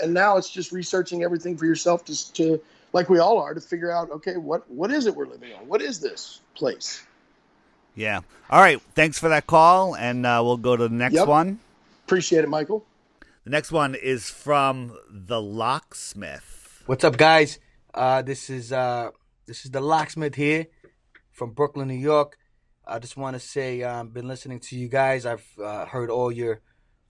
now it's just researching everything for yourself to like we all are, to figure out, okay, what is it we're living on? What is this place? Yeah. All right. Thanks for that call, and we'll go to the next one. Appreciate it, Michael. The next one is from the Locksmith. What's up, guys? This is the Locksmith here from Brooklyn, New York. I just want to say I've been listening to you guys. I've heard all your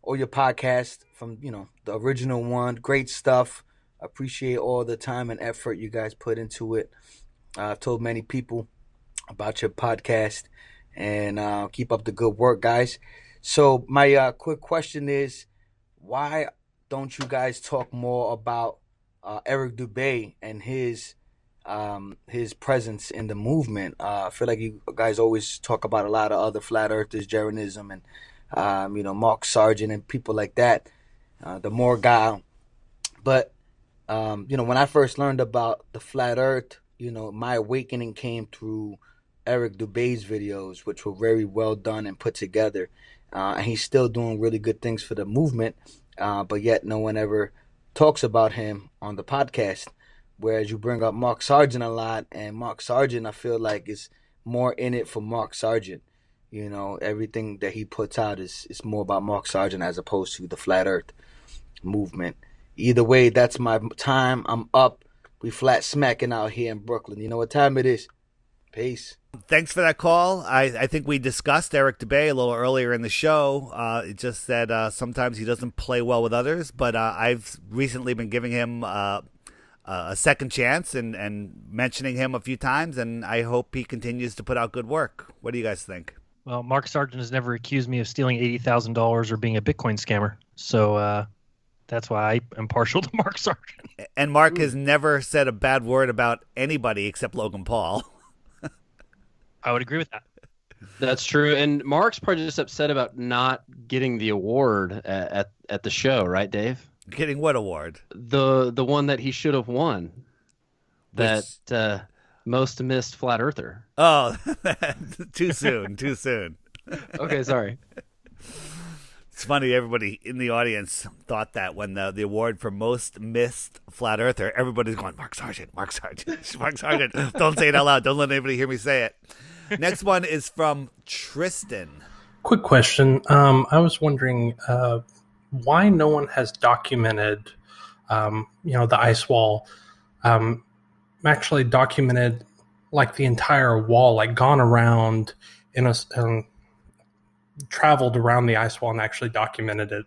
podcasts from the original one. Great stuff. I appreciate all the time and effort you guys put into it. I've told many people about your podcast, and keep up the good work, guys. So my quick question is, why don't you guys talk more about Eric Dubé and his presence in the movement? I feel like you guys always talk about a lot of other flat earthers, Jeranism, and Mark Sargent and people like that, the Morgal. But when I first learned about the flat earth, my awakening came through Eric Dubé's videos, which were very well done and put together. And he's still doing really good things for the movement, but yet no one ever talks about him on the podcast. Whereas you bring up Mark Sargent a lot, and Mark Sargent, I feel like, is more in it for Mark Sargent. Everything that he puts out is more about Mark Sargent as opposed to the flat earth movement. Either way, that's my time. I'm up. We flat smacking out here in Brooklyn. You know what time it is. Peace. Thanks for that call. I think we discussed Eric Dubé a little earlier in the show. It just that sometimes he doesn't play well with others, but I've recently been giving him a second chance and mentioning him a few times, and I hope he continues to put out good work. What do you guys think? Well, Mark Sargent has never accused me of stealing $80,000 or being a Bitcoin scammer, so that's why I am partial to Mark Sargent. And Mark has never said a bad word about anybody except Logan Paul. I would agree with that. That's true. And Mark's probably just upset about not getting the award at the show, right, Dave? Getting what award? The one that he should have won. That most missed flat earther. Oh, too soon. Too soon. Okay, sorry. It's funny, everybody in the audience thought that when the award for most missed flat earther, everybody's going, Mark Sargent, Mark Sargent, Mark Sargent. Don't say it out loud. Don't let anybody hear me say it. Next one is from Tristan. Quick question. I was wondering why no one has documented, the ice wall. Actually documented like the entire wall, like gone around traveled around the ice wall and actually documented it.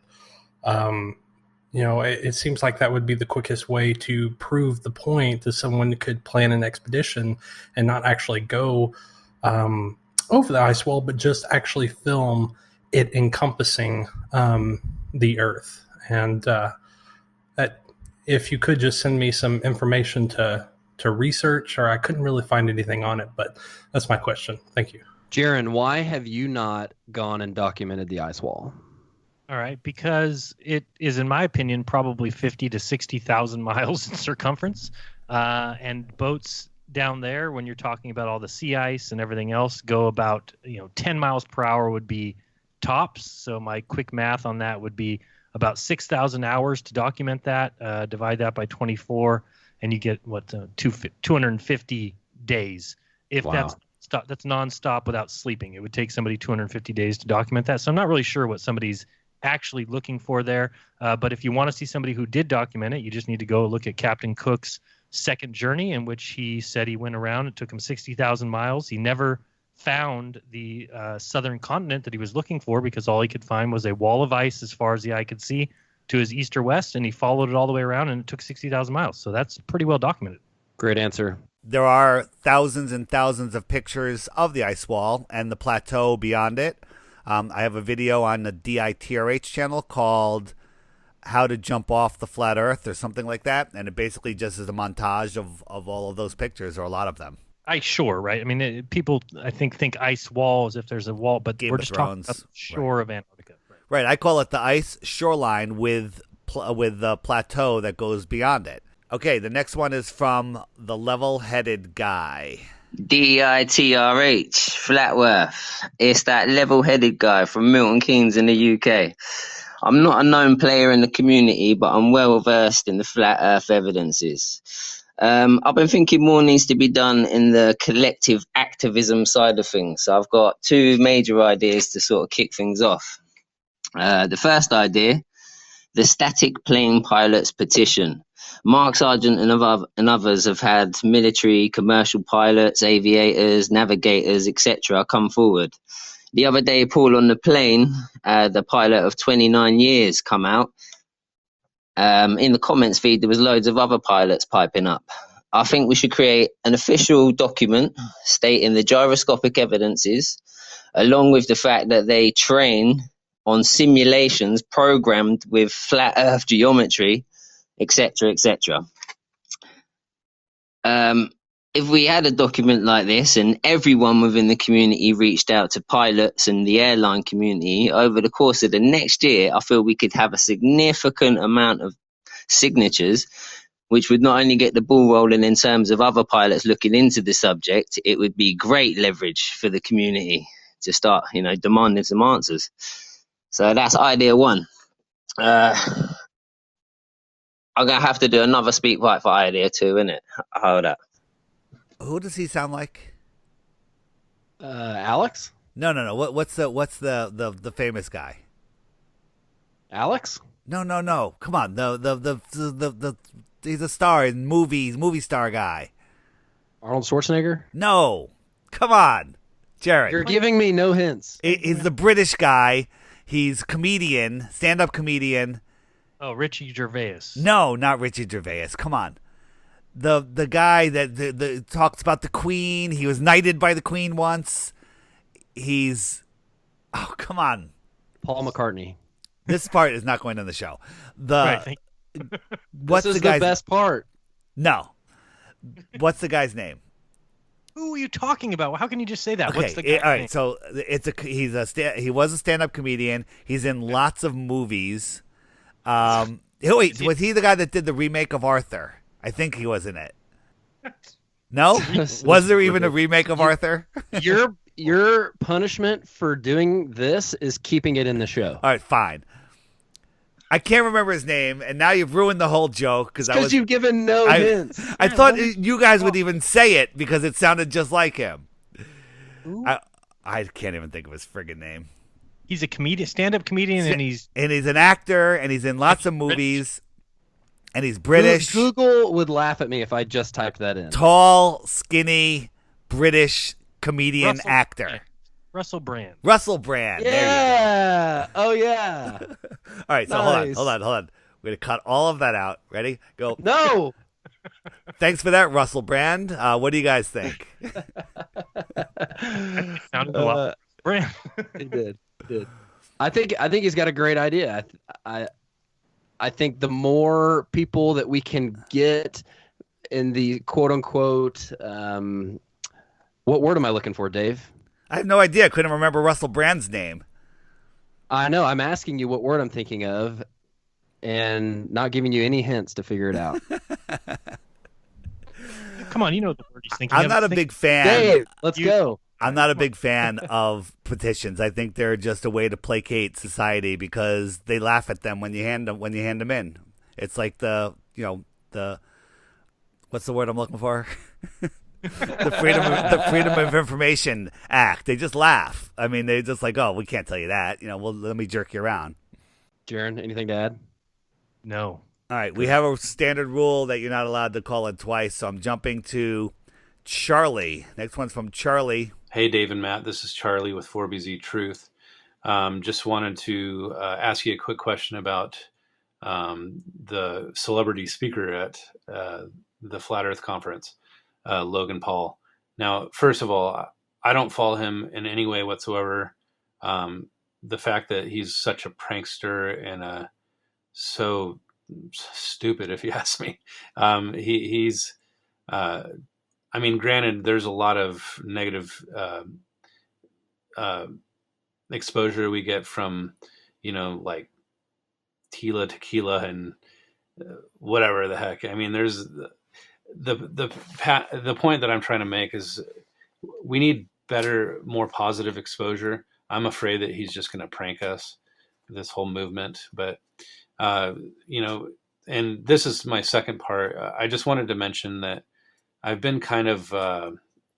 It seems like that would be the quickest way to prove the point that someone could plan an expedition and not actually go over the ice wall, but just actually film it encompassing the Earth. And that if you could just send me some information to research, or I couldn't really find anything on it, but that's my question. Thank you. Jaron, why have you not gone and documented the ice wall? All right, because it is, in my opinion, probably 50 to 60,000 miles in circumference, and boats down there, when you're talking about all the sea ice and everything else, go about 10 miles per hour would be tops. So my quick math on that would be about 6,000 hours to document that. Divide that by 24, and you get 250 days. If Wow. that's nonstop without sleeping. It would take somebody 250 days to document that. So I'm not really sure what somebody's actually looking for there. But if you want to see somebody who did document it, you just need to go look at Captain Cook's second journey, in which he said he went around. It took him 60,000 miles. He never found the southern continent that he was looking for, because all he could find was a wall of ice as far as the eye could see to his east or west, and he followed it all the way around, and it took 60,000 miles. So that's pretty well documented. Great answer. There are thousands and thousands of pictures of the ice wall and the plateau beyond it. I have a video on the DITRH channel called How to Jump Off the Flat Earth or something like that, and it basically just is a montage of all of those pictures, or a lot of them. Ice shore, right? I mean, people, I think ice wall as if there's a wall, but Game we're of just Thrones. talking about the shore of Antarctica. Right, I call it the ice shoreline with the plateau that goes beyond it. Okay, the next one is from the level-headed guy. DITRH, Flatworth. It's that level-headed guy from Milton Keynes in the UK. I'm not a known player in the community, but I'm well versed in the flat earth evidences. I've been thinking more needs to be done in the collective activism side of things. So I've got two major ideas to sort of kick things off. The first idea, the Static Plane Pilots Petition. Mark Sargent and others have had military, commercial pilots, aviators, navigators, etc. come forward. The other day, Paul on the Plane, the pilot of 29 years, come out. In the comments feed, there was loads of other pilots piping up. I think we should create an official document stating the gyroscopic evidences, along with the fact that they train on simulations programmed with flat earth geometry, etc., etc. If we had a document like this and everyone within the community reached out to pilots and the airline community over the course of the next year, I feel we could have a significant amount of signatures, which would not only get the ball rolling in terms of other pilots looking into the subject, it would be great leverage for the community to start, demanding some answers. So that's idea one. I'm going to have to do another speak pipe for idea two, innit? Hold up. Who does he sound like? Alex? No. What's the famous guy? Alex? No. Come on. The he's a star in movies, movie star guy. Arnold Schwarzenegger? No. Come on. Jared. You're giving me no hints. He's the British guy. He's comedian, stand-up comedian. Oh, Richie Gervais. No, not Richie Gervais. Come on. The guy that talks about the Queen. He was knighted by the Queen once. Oh, come on. Paul McCartney. This part is not going on the show. Right, what's this is the guy's the best part. No. What's the guy's name? Who are you talking about? How can you just say that? Okay, What's the guy's all right. name? So he was a stand-up comedian. He's in lots of movies. Wait, was he the guy that did the remake of Arthur? I think he was in it. No? Was there even a remake of Arthur? Your punishment for doing this is keeping it in the show. All right, fine. I can't remember his name, and now you've ruined the whole joke because you've given no hints. I thought you guys would even say it because it sounded just like him. I can't even think of his friggin' name. He's a comedian, stand-up comedian, and he's an actor, and he's in lots of movies, and he's British. Google would laugh at me if I just typed that in. Tall, skinny, British comedian actor. Russell Brand. Russell Brand. Yeah. Oh yeah. All right. So nice. hold on. We're gonna cut all of that out. Ready? Go. No. Thanks for that, Russell Brand. What do you guys think? Sounded a lot. Brand. He did. I think he's got a great idea. I think the more people that we can get in the quote unquote, what word am I looking for, Dave? I have no idea. I couldn't remember Russell Brand's name. I know. I'm asking you what word I'm thinking of, and not giving you any hints to figure it out. Come on, you know the word he's thinking. I'm not a big fan. Dave, let's go. I'm not a big fan of petitions. I think they're just a way to placate society because they laugh at them when you hand them in. It's like the what's the word I'm looking for? the Freedom of Information Act. They just laugh. I mean, they just like, oh, we can't tell you that. Well, let me jerk you around. Jaron, anything to add? No. All right, we have a standard rule that you're not allowed to call it twice, so I'm jumping to Charlie. Next one's from Charlie. Hey, Dave and Matt. This is Charlie with 4BZ Truth. Just wanted to ask you a quick question about the celebrity speaker at the Flat Earth Conference, Logan Paul. Now, first of all, I don't follow him in any way whatsoever. The fact that he's such a prankster and so stupid, if you ask me. He's I mean, granted, there's a lot of negative exposure we get from, like tequila and whatever the heck. I mean, there's the point that I'm trying to make is we need better, more positive exposure. I'm afraid that he's just going to prank us, this whole movement. But and this is my second part. I just wanted to mention that I've been kind of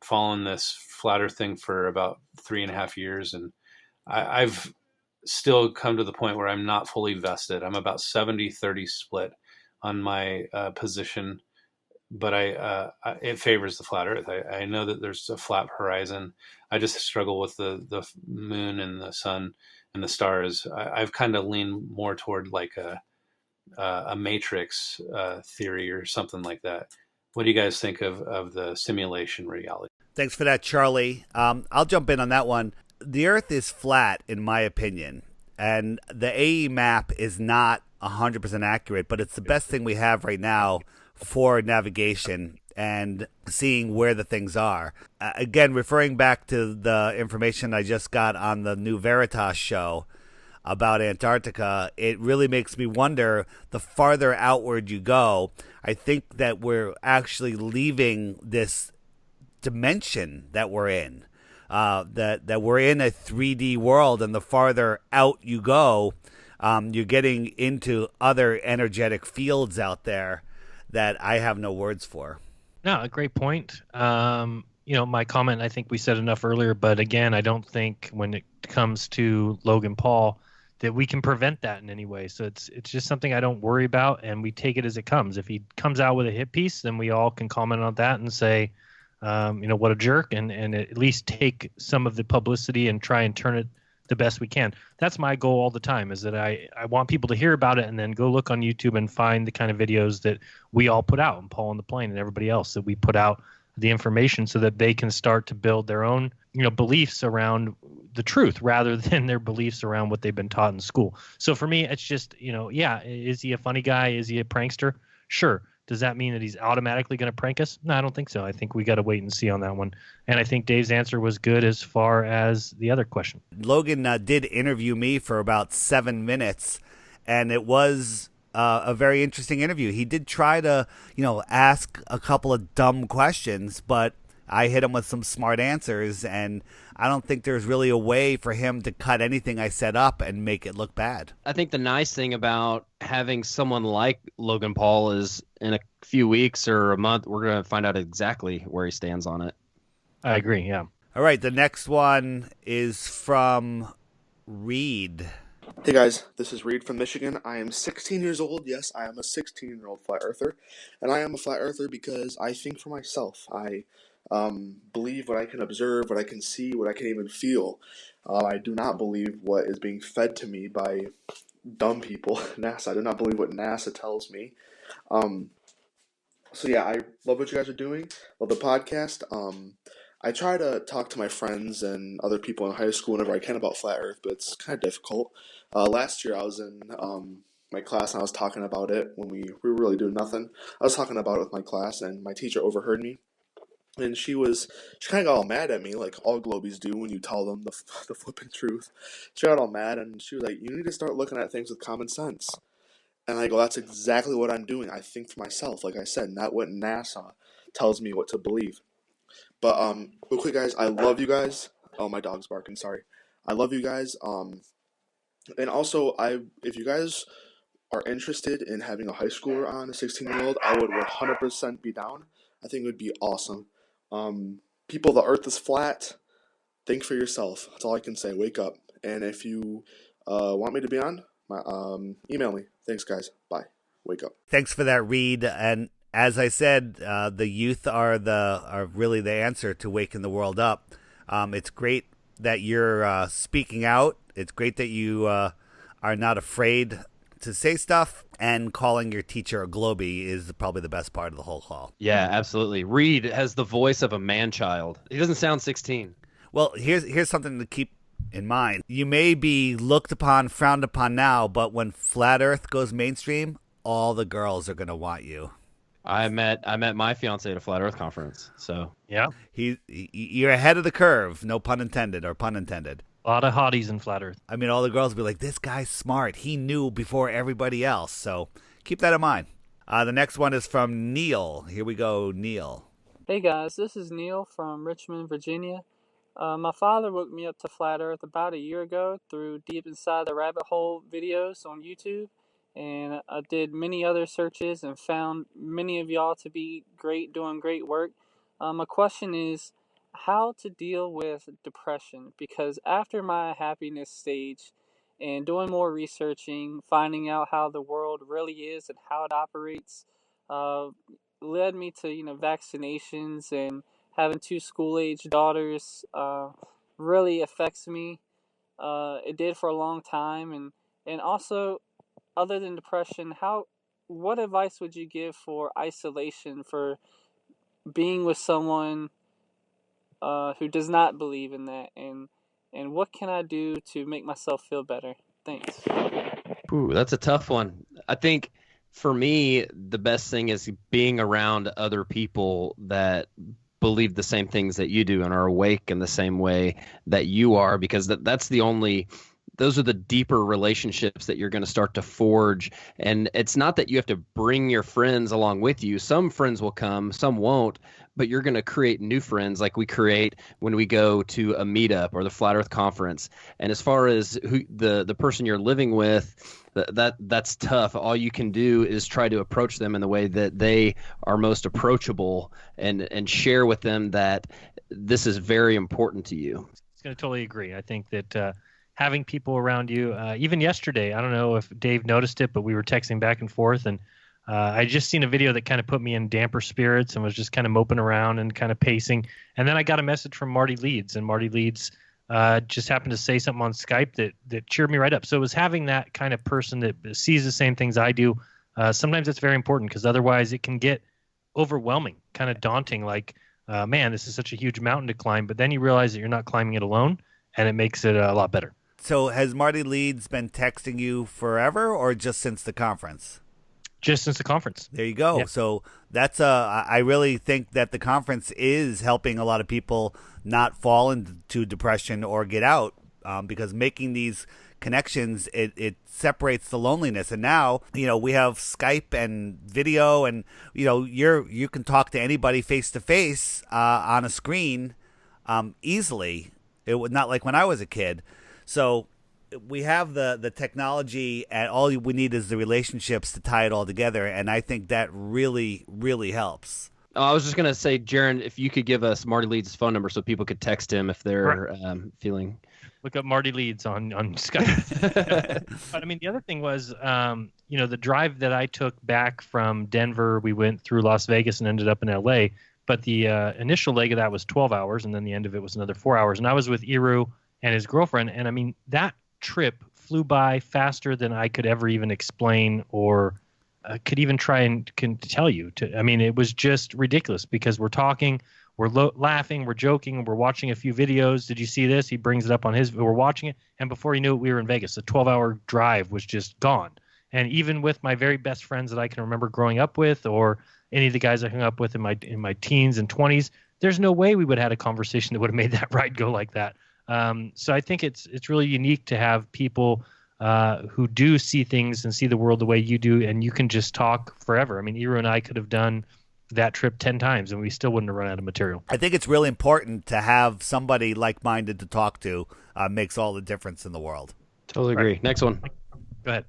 following this flat earth thing for about 3.5 years, and I've still come to the point where I'm not fully vested. I'm about 70-30 split on my position, but it favors the flat earth. I know that there's a flat horizon. I just struggle with the moon and the sun and the stars. I've kind of leaned more toward like a matrix theory or something like that. What do you guys think of the simulation reality? Thanks for that, Charlie. I'll jump in on that one. The Earth is flat, in my opinion, and the AE map is not 100% accurate, but it's the best thing we have right now for navigation and seeing where the things are. Again, referring back to the information I just got on the New Veritas show about Antarctica, it really makes me wonder, the farther outward you go, I think that we're actually leaving this dimension that we're in. That we're in a 3D world, and the farther out you go, you're getting into other energetic fields out there that I have no words for. No, a great point. My comment, I think we said enough earlier, but again, I don't think when it comes to Logan Paul that we can prevent that in any way. So it's just something I don't worry about, and we take it as it comes. If he comes out with a hit piece, then we all can comment on that and say, what a jerk, and at least take some of the publicity and try and turn it the best we can. That's my goal all the time, is that I want people to hear about it and then go look on YouTube and find the kind of videos that we all put out, and Paul on the Plane and everybody else, that we put out the information so that they can start to build their own, beliefs around the truth rather than their beliefs around what they've been taught in school. So for me, it's just, is he a funny guy? Is he a prankster? Sure. Does that mean that he's automatically going to prank us? No, I don't think so. I think we got to wait and see on that one. And I think Dave's answer was good as far as the other question. Logan did interview me for about 7 minutes, and it was a very interesting interview. He did try to, ask a couple of dumb questions, but I hit him with some smart answers, and I don't think there's really a way for him to cut anything I set up and make it look bad. I think the nice thing about having someone like Logan Paul is in a few weeks or a month, we're going to find out exactly where he stands on it. I agree, yeah. All right, the next one is from Reed. Hey guys, this is Reed from Michigan. I am 16 years old. Yes, I am a 16-year-old flat earther. And I am a flat earther because I think for myself. I believe what I can observe, what I can see, what I can even feel. I do not believe what is being fed to me by dumb people, NASA. I do not believe what NASA tells me. So yeah, I love what you guys are doing. Love the podcast. I try to talk to my friends and other people in high school whenever I can about flat Earth, but it's kind of difficult. Last year I was in my class and I was talking about it when we were really doing nothing. I was talking about it with my class, and my teacher overheard me. And she kind of got all mad at me, like all globies do when you tell them the flipping truth. She got all mad, and she was like, "You need to start looking at things with common sense." And I go, "That's exactly what I'm doing. I think for myself, like I said, not what NASA tells me what to believe." But real quick, guys, I love you guys. Oh, my dog's barking. Sorry. I love you guys. And also, if you guys are interested in having a high schooler on, a 16-year-old, I would 100% be down. I think it would be awesome. People, the earth is flat. Think for yourself. That's all I can say. Wake up. And if you want me to be on, email me. Thanks, guys. Bye. Wake up. Thanks for that, Reed. And as I said, the youth are really the answer to waking the world up. It's great that you're speaking out. It's great that you are not afraid to say stuff, and calling your teacher a Globie is probably the best part of the whole call. Yeah, absolutely. Reed has the voice of a man-child. He doesn't sound 16. Well, here's something to keep in mind. You may be looked upon, frowned upon now, but when Flat Earth goes mainstream, all the girls are going to want you. I met my fiance at a Flat Earth conference. So yeah, you're ahead of the curve. No pun intended, or pun intended. A lot of hotties in Flat Earth. I mean, all the girls will be like, this guy's smart. He knew before everybody else. So keep that in mind. The next one is from Neil. Here we go, Neil. Hey guys, this is Neil from Richmond, Virginia. My father woke me up to Flat Earth about a year ago through Deep Inside the Rabbit Hole videos on YouTube. And I did many other searches and found many of y'all to be great, doing great work. My question is, how to deal with depression, because after my happiness stage and doing more researching, finding out how the world really is and how it operates, led me to vaccinations, and having two school-age daughters really affects me. It did for a long time, and also, other than depression, what advice would you give for isolation, for being with someone who does not believe in that, and what can I do to make myself feel better? Thanks. Ooh, that's a tough one. I think for me, the best thing is being around other people that believe the same things that you do and are awake in the same way that you are, because those are the deeper relationships that you're going to start to forge. And it's not that you have to bring your friends along with you. Some friends will come, some won't, but you're going to create new friends like we create when we go to a meetup or the Flat Earth conference. And as far as who the person you're living with, that's tough. All you can do is try to approach them in the way that they are most approachable, and share with them that this is very important to you. I was going to totally agree. I think that having people around you, even yesterday, I don't know if Dave noticed it, but we were texting back and forth, and I just seen a video that kind of put me in damper spirits and was just kind of moping around and kind of pacing. And then I got a message from Marty Leeds, and Marty Leeds just happened to say something on Skype that cheered me right up. So it was having that kind of person that sees the same things I do. Sometimes it's very important, because otherwise it can get overwhelming, kind of daunting, like, man, this is such a huge mountain to climb. But then you realize that you're not climbing it alone, and it makes it a lot better. So has Marty Leeds been texting you forever, or just since the conference? Just since the conference. There you go. Yeah. So that's I really think that the conference is helping a lot of people not fall into depression or get out, because making these connections, it separates the loneliness. And now, we have Skype and video, and you can talk to anybody face to face on a screen easily. It was not like when I was a kid. So we have the technology, and all we need is the relationships to tie it all together. And I think that really, really helps. Oh, I was just going to say, Jaron, if you could give us Marty Leeds' phone number so people could text him if they're feeling. Look up Marty Leeds on Skype. But I mean, the other thing was, the drive that I took back from Denver, we went through Las Vegas and ended up in LA. But the initial leg of that was 12 hours, and then the end of it was another 4 hours. And I was with Iru and his girlfriend. And I mean, that trip flew by faster than I could ever even explain, or could even try and tell you. I mean, it was just ridiculous, because we're talking, we're laughing, we're joking, we're watching a few videos. Did you see this? He brings it up on his. We're watching it, and before you knew it, we were in Vegas. The 12-hour drive was just gone. And even with my very best friends that I can remember growing up with, or any of the guys I hung up with in my teens and 20s, there's no way we would have had a conversation that would have made that ride go like that. So I think it's really unique to have people who do see things and see the world the way you do, and you can just talk forever. I mean, Iru and I could have done that trip 10 times, and we still wouldn't have run out of material. I think it's really important to have somebody like-minded to talk to. Makes all the difference in the world. Totally agree. Right. Next one. Go ahead.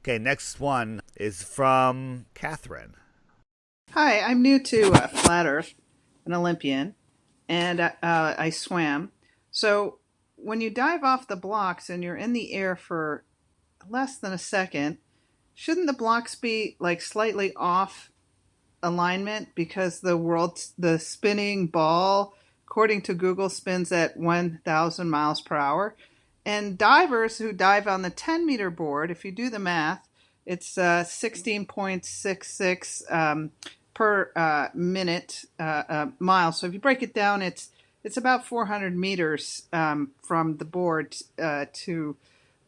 Okay, next one is from Catherine. Hi, I'm new to Flat Earth, an Olympian, and I swam. So when you dive off the blocks and you're in the air for less than a second, shouldn't the blocks be like slightly off alignment, because the spinning ball according to Google, spins at 1,000 miles per hour. And divers who dive on the 10-meter board, if you do the math, it's 16.66 per minute miles. So if you break it down, it's about 400 meters from the board to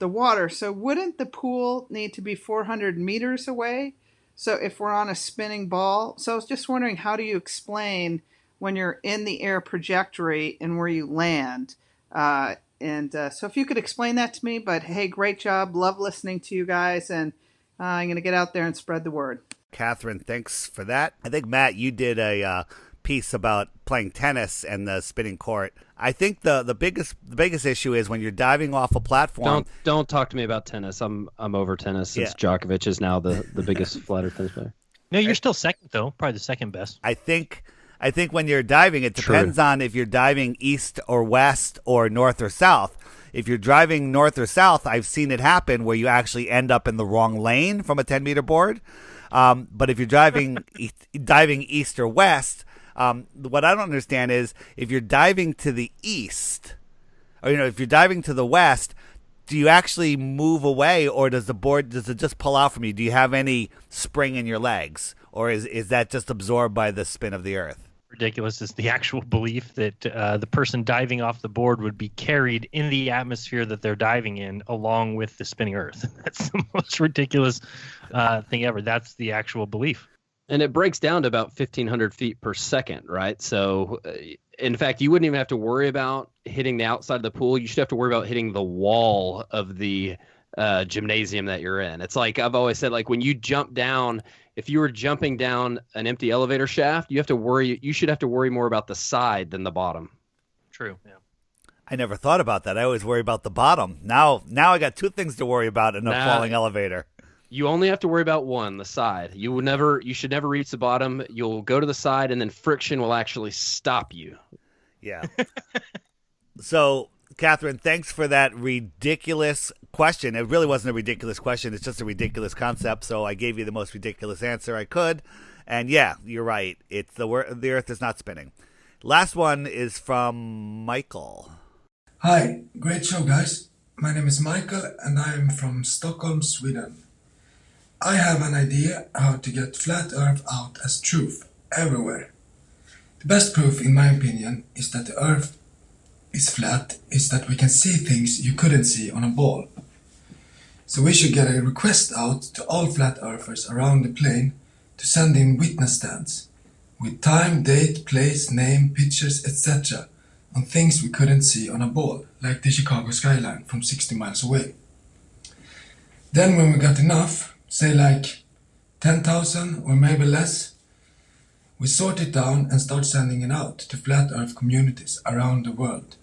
the water. So wouldn't the pool need to be 400 meters away? So if we're on a spinning ball, so I was just wondering, how do you explain when you're in the air trajectory and where you land? So if you could explain that to me, but hey, great job. Love listening to you guys. And I'm going to get out there and spread the word. Catherine, thanks for that. I think, Matt, you did a piece about playing tennis and the spinning court. I think the biggest issue is when you're diving off a platform. Don't talk to me about tennis. I'm over tennis since Djokovic is now the biggest flat earth tennis player. No, you're still second though, probably the second best. I think when you're diving, it depends on if you're diving east or west or north or south. If you're driving north or south, I've seen it happen where you actually end up in the wrong lane from a 10-meter board. But if you're diving east or west, what I don't understand is if you're diving to the east, or if you're diving to the west, do you actually move away, or does it just pull out from you? Do you have any spring in your legs, or is that just absorbed by the spin of the earth? Ridiculous is the actual belief that the person diving off the board would be carried in the atmosphere that they're diving in along with the spinning earth. That's the most ridiculous thing ever. That's the actual belief. And it breaks down to about 1,500 feet per second, right? So, in fact, you wouldn't even have to worry about hitting the outside of the pool. You should have to worry about hitting the wall of the gymnasium that you're in. It's like I've always said, like when you jump down, if you were jumping down an empty elevator shaft, you should have to worry more about the side than the bottom. True. Yeah. I never thought about that. I always worry about the bottom. Now I got two things to worry about in a falling elevator. You only have to worry about one, the side. You should never reach the bottom. You'll go to the side, and then friction will actually stop you. Yeah. So, Catherine, thanks for that ridiculous question. It really wasn't a ridiculous question. It's just a ridiculous concept. So I gave you the most ridiculous answer I could. And yeah, you're right. It's the Earth is not spinning. Last one is from Michael. Hi, great show, guys. My name is Michael, and I am from Stockholm, Sweden. I have an idea how to get flat Earth out as truth everywhere. The best proof, in my opinion, is that the Earth is flat, is that we can see things you couldn't see on a ball. So we should get a request out to all flat earthers around the plane to send in witness stands with time, date, place, name, pictures, etc. on things we couldn't see on a ball, like the Chicago skyline from 60 miles away. Then when we got enough, say like 10,000 or maybe less, we sort it down and start sending it out to flat earth communities around the world.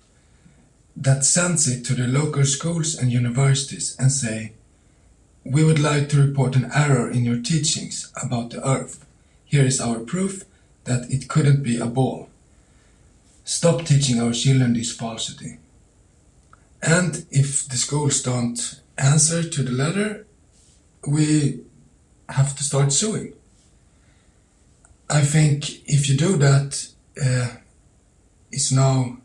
That sends it to the local schools and universities and say, we would like to report an error in your teachings about the earth. Here is our proof that it couldn't be a ball. Stop teaching our children this falsity. And if the schools don't answer to the letter, we have to start suing. I think if you do that, it's no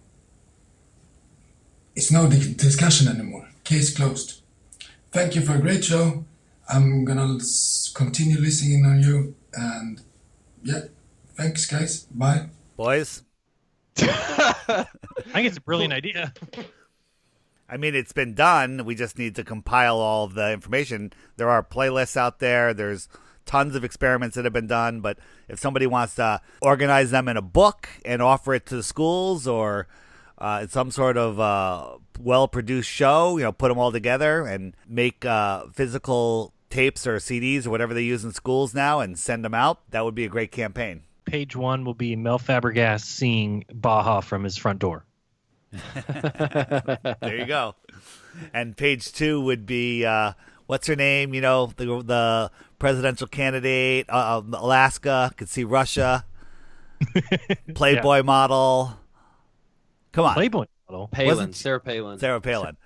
discussion anymore. Case closed. Thank you for a great show. I'm gonna continue listening on you, and yeah, thanks guys. Bye. Boys. I think it's a brilliant idea. I mean, it's been done. We just need to compile all of the information. There are playlists out there. There's tons of experiments that have been done. But if somebody wants to organize them in a book and offer it to the schools, or some sort of well-produced show, put them all together and make physical tapes or CDs or whatever they use in schools now and send them out, that would be a great campaign. Page 1 will be Mel Fabregas seeing Baja from his front door. There you go. And page 2 would be what's her name? The presidential candidate, Alaska, could see Russia, Playboy model. Come on, Playboy model. Sarah Palin. Sarah Palin.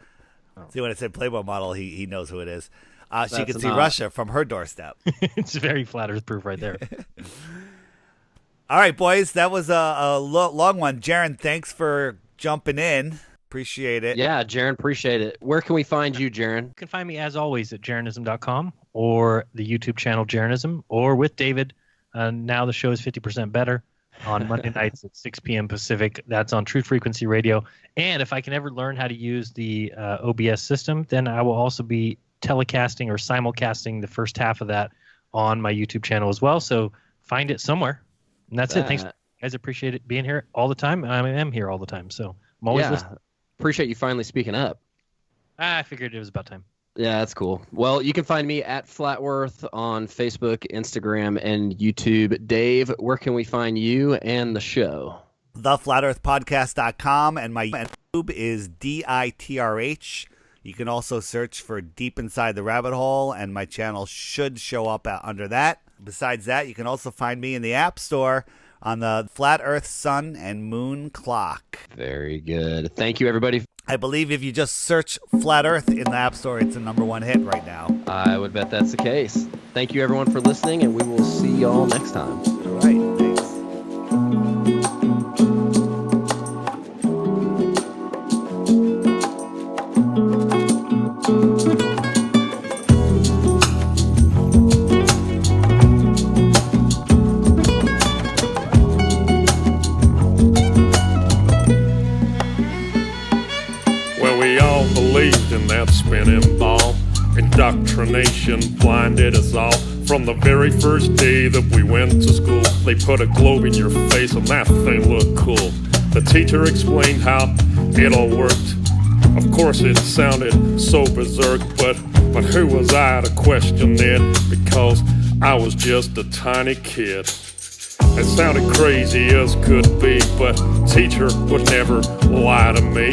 See, when I said Playboy model, he knows who it is. She could see Russia from her doorstep. It's very flat earth proof right there. All right, boys, that was a long one. Jaron, thanks for jumping in. Appreciate it. Yeah, Jaron, appreciate it. Where can we find you, Jaron? You can find me, as always, at jaronism.com or the YouTube channel Jaronism, or with David. Now the show is 50% better on Monday nights at 6 p.m. Pacific. That's on True Frequency Radio. And if I can ever learn how to use the OBS system, then I will also be telecasting or simulcasting the first half of that on my YouTube channel as well. So find it somewhere. And that's it. Thanks, guys. Appreciate it being here all the time. I am here all the time. So I'm always listening. Appreciate you finally speaking up. I figured it was about time. Yeah, that's cool. Well, you can find me at Flatworth on Facebook, Instagram, and YouTube. Dave, where can we find you and the show? TheFlatEarthPodcast.com, and my YouTube is DITRH. You can also search for Deep Inside the Rabbit Hole, and my channel should show up under that. Besides that, you can also find me in the App Store on the Flat Earth Sun and Moon Clock. Very good. Thank you, everybody. I believe if you just search Flat Earth in the App Store, it's the #1 hit right now. I would bet that's the case. Thank you, everyone, for listening, and we will see y'all next time. All right. Thanks. In that spinning ball, indoctrination blinded us all. From the very first day that we went to school, they put a globe in your face and that thing looked cool. The teacher explained how it all worked. Of course it sounded so berserk, but who was I to question it? Because I was just a tiny kid. It sounded crazy as could be, but teacher would never lie to me.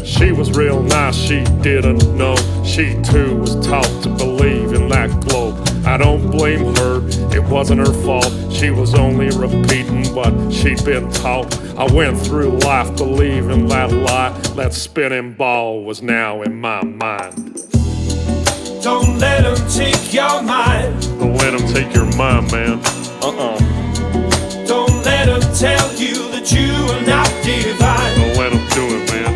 She was real nice, she didn't know. She too was taught to believe in that globe. I don't blame her, it wasn't her fault. She was only repeating what she'd been taught. I went through life believing that lie. That spinning ball was now in my mind. Don't let them take your mind. Don't let them take your mind, man. Don't let them tell you that you are not divine. Don't let them do it, man.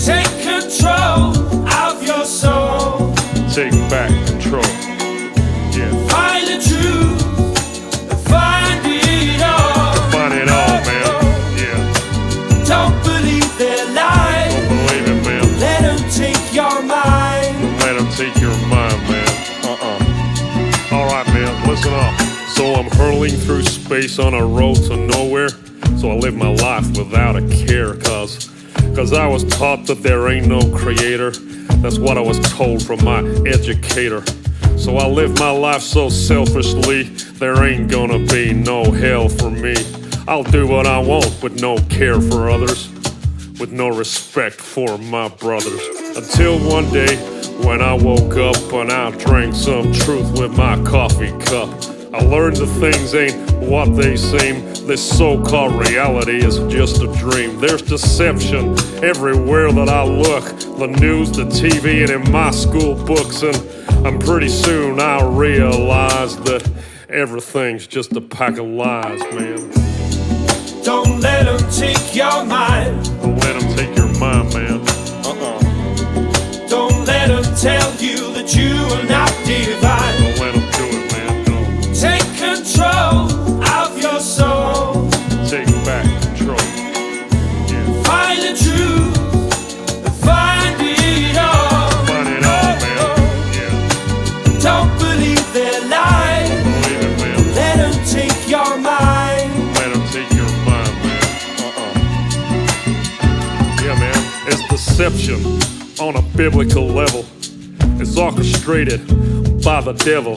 Take control of your soul. Take back control. Yeah. Find the truth. Find it all. Find it all, man. Yeah. Don't believe their lies. Don't believe it, man. Let them take your mind. Don't let them take your mind, man. Alright, man. Listen up. So I'm hurling through space on a road to nowhere. So I live my life without a care, Cause I was taught that there ain't no creator. That's what I was told from my educator. So I live my life so selfishly, there ain't gonna be no hell for me. I'll do what I want with no care for others, with no respect for my brothers. Until one day when I woke up and I drank some truth with my coffee cup. I learned that things ain't what they seem. This so-called reality is just a dream. There's deception everywhere that I look. The news, the TV, and in my school books. And pretty soon I'll realize that everything's just a pack of lies, man. Don't let them take your mind. Don't let them take your mind, man. Don't let them tell you that you are not divine. Don't let them do it, man. No. Take control of your soul. Take back control. Yeah. Find the truth. Find it all. Find it all, man. Yeah. Don't believe their lies. Don't believe it, man. Let them take your mind. Let them take your mind, man. Yeah, man. It's deception on a biblical level. It's orchestrated by the devil.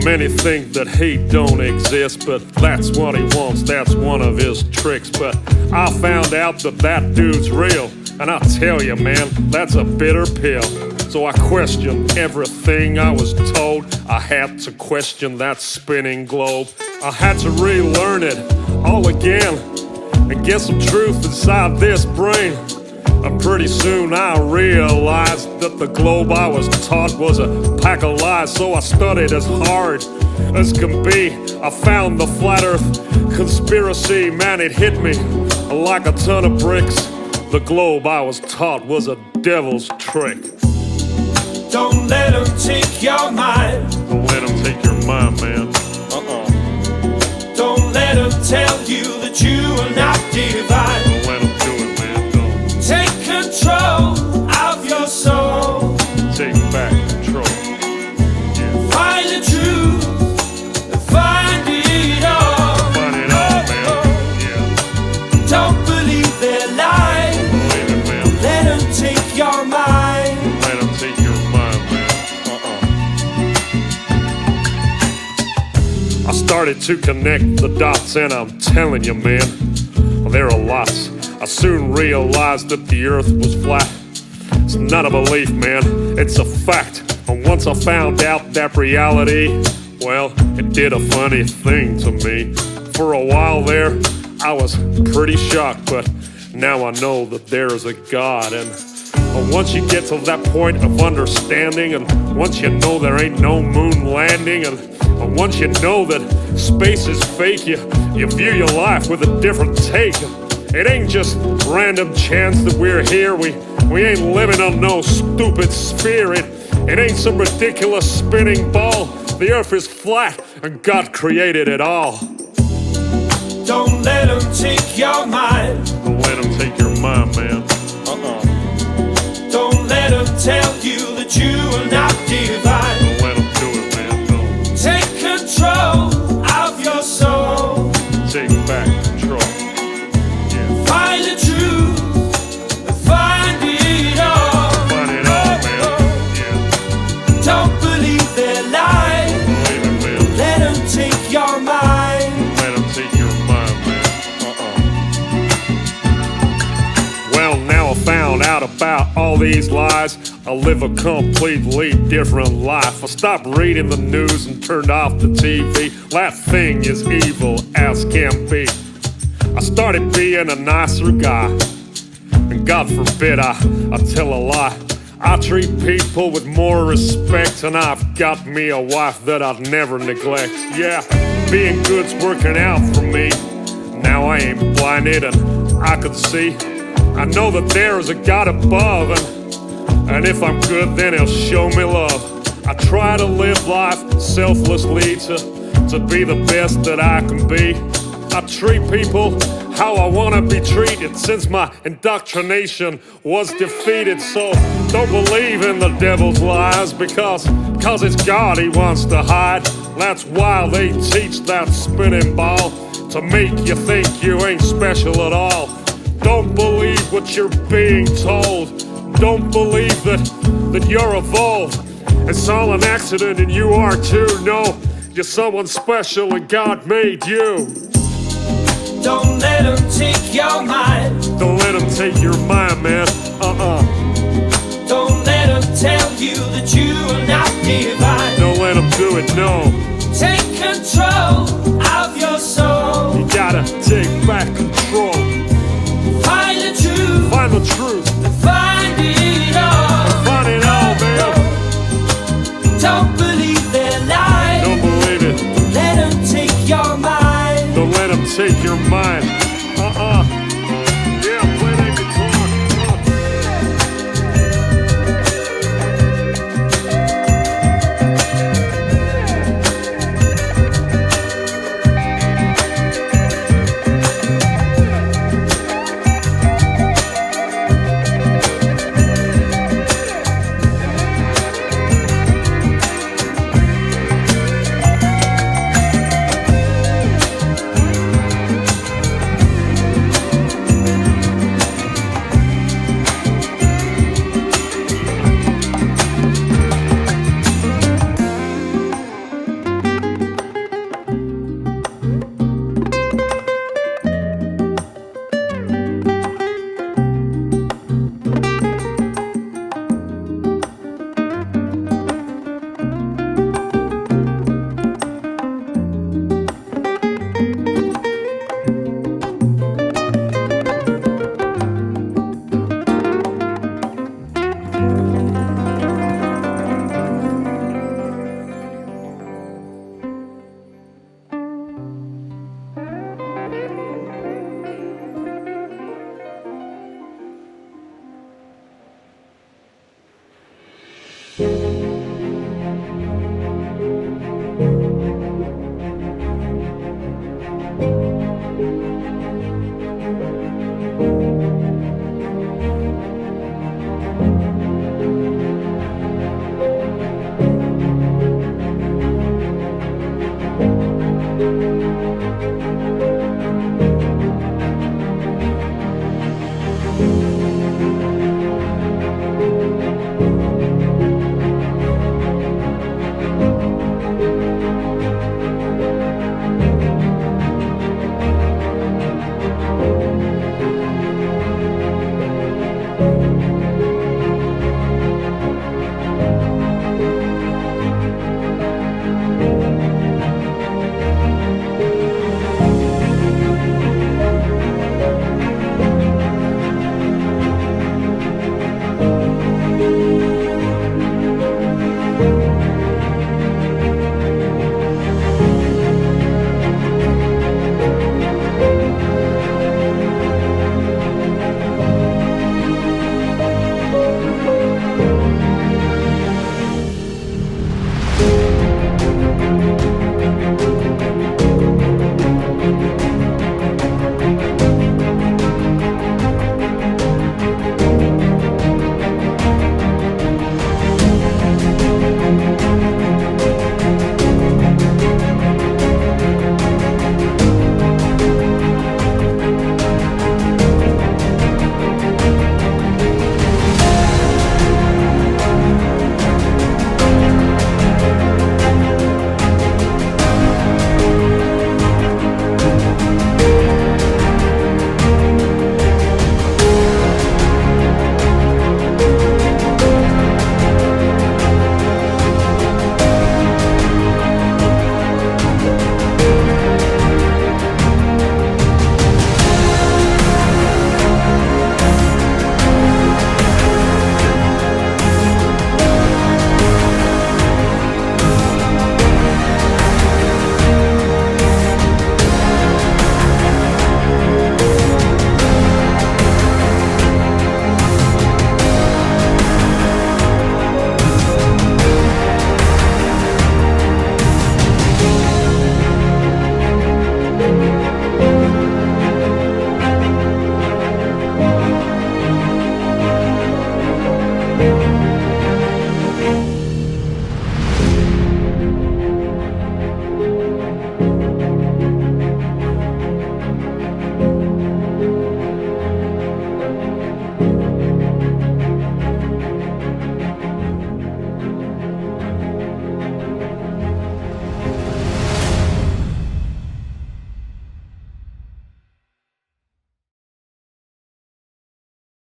Many think that hate don't exist, but that's what he wants, that's one of his tricks. But I found out that dude's real, and I tell you, man, that's a bitter pill. So I questioned everything I was told. I had to question that spinning globe. I had to relearn it all again and get some truth inside this brain. And pretty soon I realized that the globe I was taught was a pack of lies. So I studied as hard as can be. I found the flat earth conspiracy, man, it hit me like a ton of bricks. The globe I was taught was a devil's trick. Don't let them take your mind. Don't let them take your mind, man. Don't let them tell you that you are not divine. Don't let them do it, man, don't. Take control of your soul. Take back control. Yeah. Find the truth, find it all. Find it all, man. Yeah. Don't believe their lies. Believe it, man. Let them take your mind. Let them take your mind, man. I started to connect the dots, and I'm telling you, man, there are lots. I soon realized that the earth was flat. It's not a belief, man, it's a fact. And once I found out that reality, well, it did a funny thing to me. For a while there, I was pretty shocked, but now I know that there is a God. And once you get to that point of understanding, and once you know there ain't no moon landing, and once you know that space is fake, you view your life with a different take. It ain't just random chance that we're here. We ain't living on no stupid sphere. It ain't some ridiculous spinning ball. The earth is flat and God created it all. Don't let them take your mind. Don't let them take your mind, man. Don't let them tell you that you are not divine. Don't let them do it, man. Don't. Take control of your soul. Take back control. Yeah. Find the truth, find it all. Find it all, man. Yeah. Don't believe their lies. Believe it, man. Let them take your mind. Let them take your mind, man. Well, now I found out about all these lies. I live a completely different life. I stopped reading the news and turned off the TV. That thing is evil as can be. I started being a nicer guy, and God forbid I tell a lie. I treat people with more respect, and I've got me a wife that I'd never neglect. Yeah, being good's working out for me. Now I ain't blinded and I can see. I know that there is a God above, and if I'm good, then he'll show me love. I try to live life selflessly to be the best that I can be. I treat people how I want to be treated since my indoctrination was defeated. So don't believe in the devil's lies because it's God he wants to hide. That's why they teach that spinning ball, to make you think you ain't special at all. Don't believe what you're being told. Don't believe that you're evolved. It's all an accident and you are too. No, you're someone special and God made you. Don't let them take your mind. Don't let them take your mind, man. Don't let them tell you that you are not divine. Don't let them do it, no. Take control of your soul. You gotta take back control. Find the truth. Find the truth. Find it all. Find it all, man. Don't believe their lies. Don't believe it. Let them take your mind. Don't let them take your mind.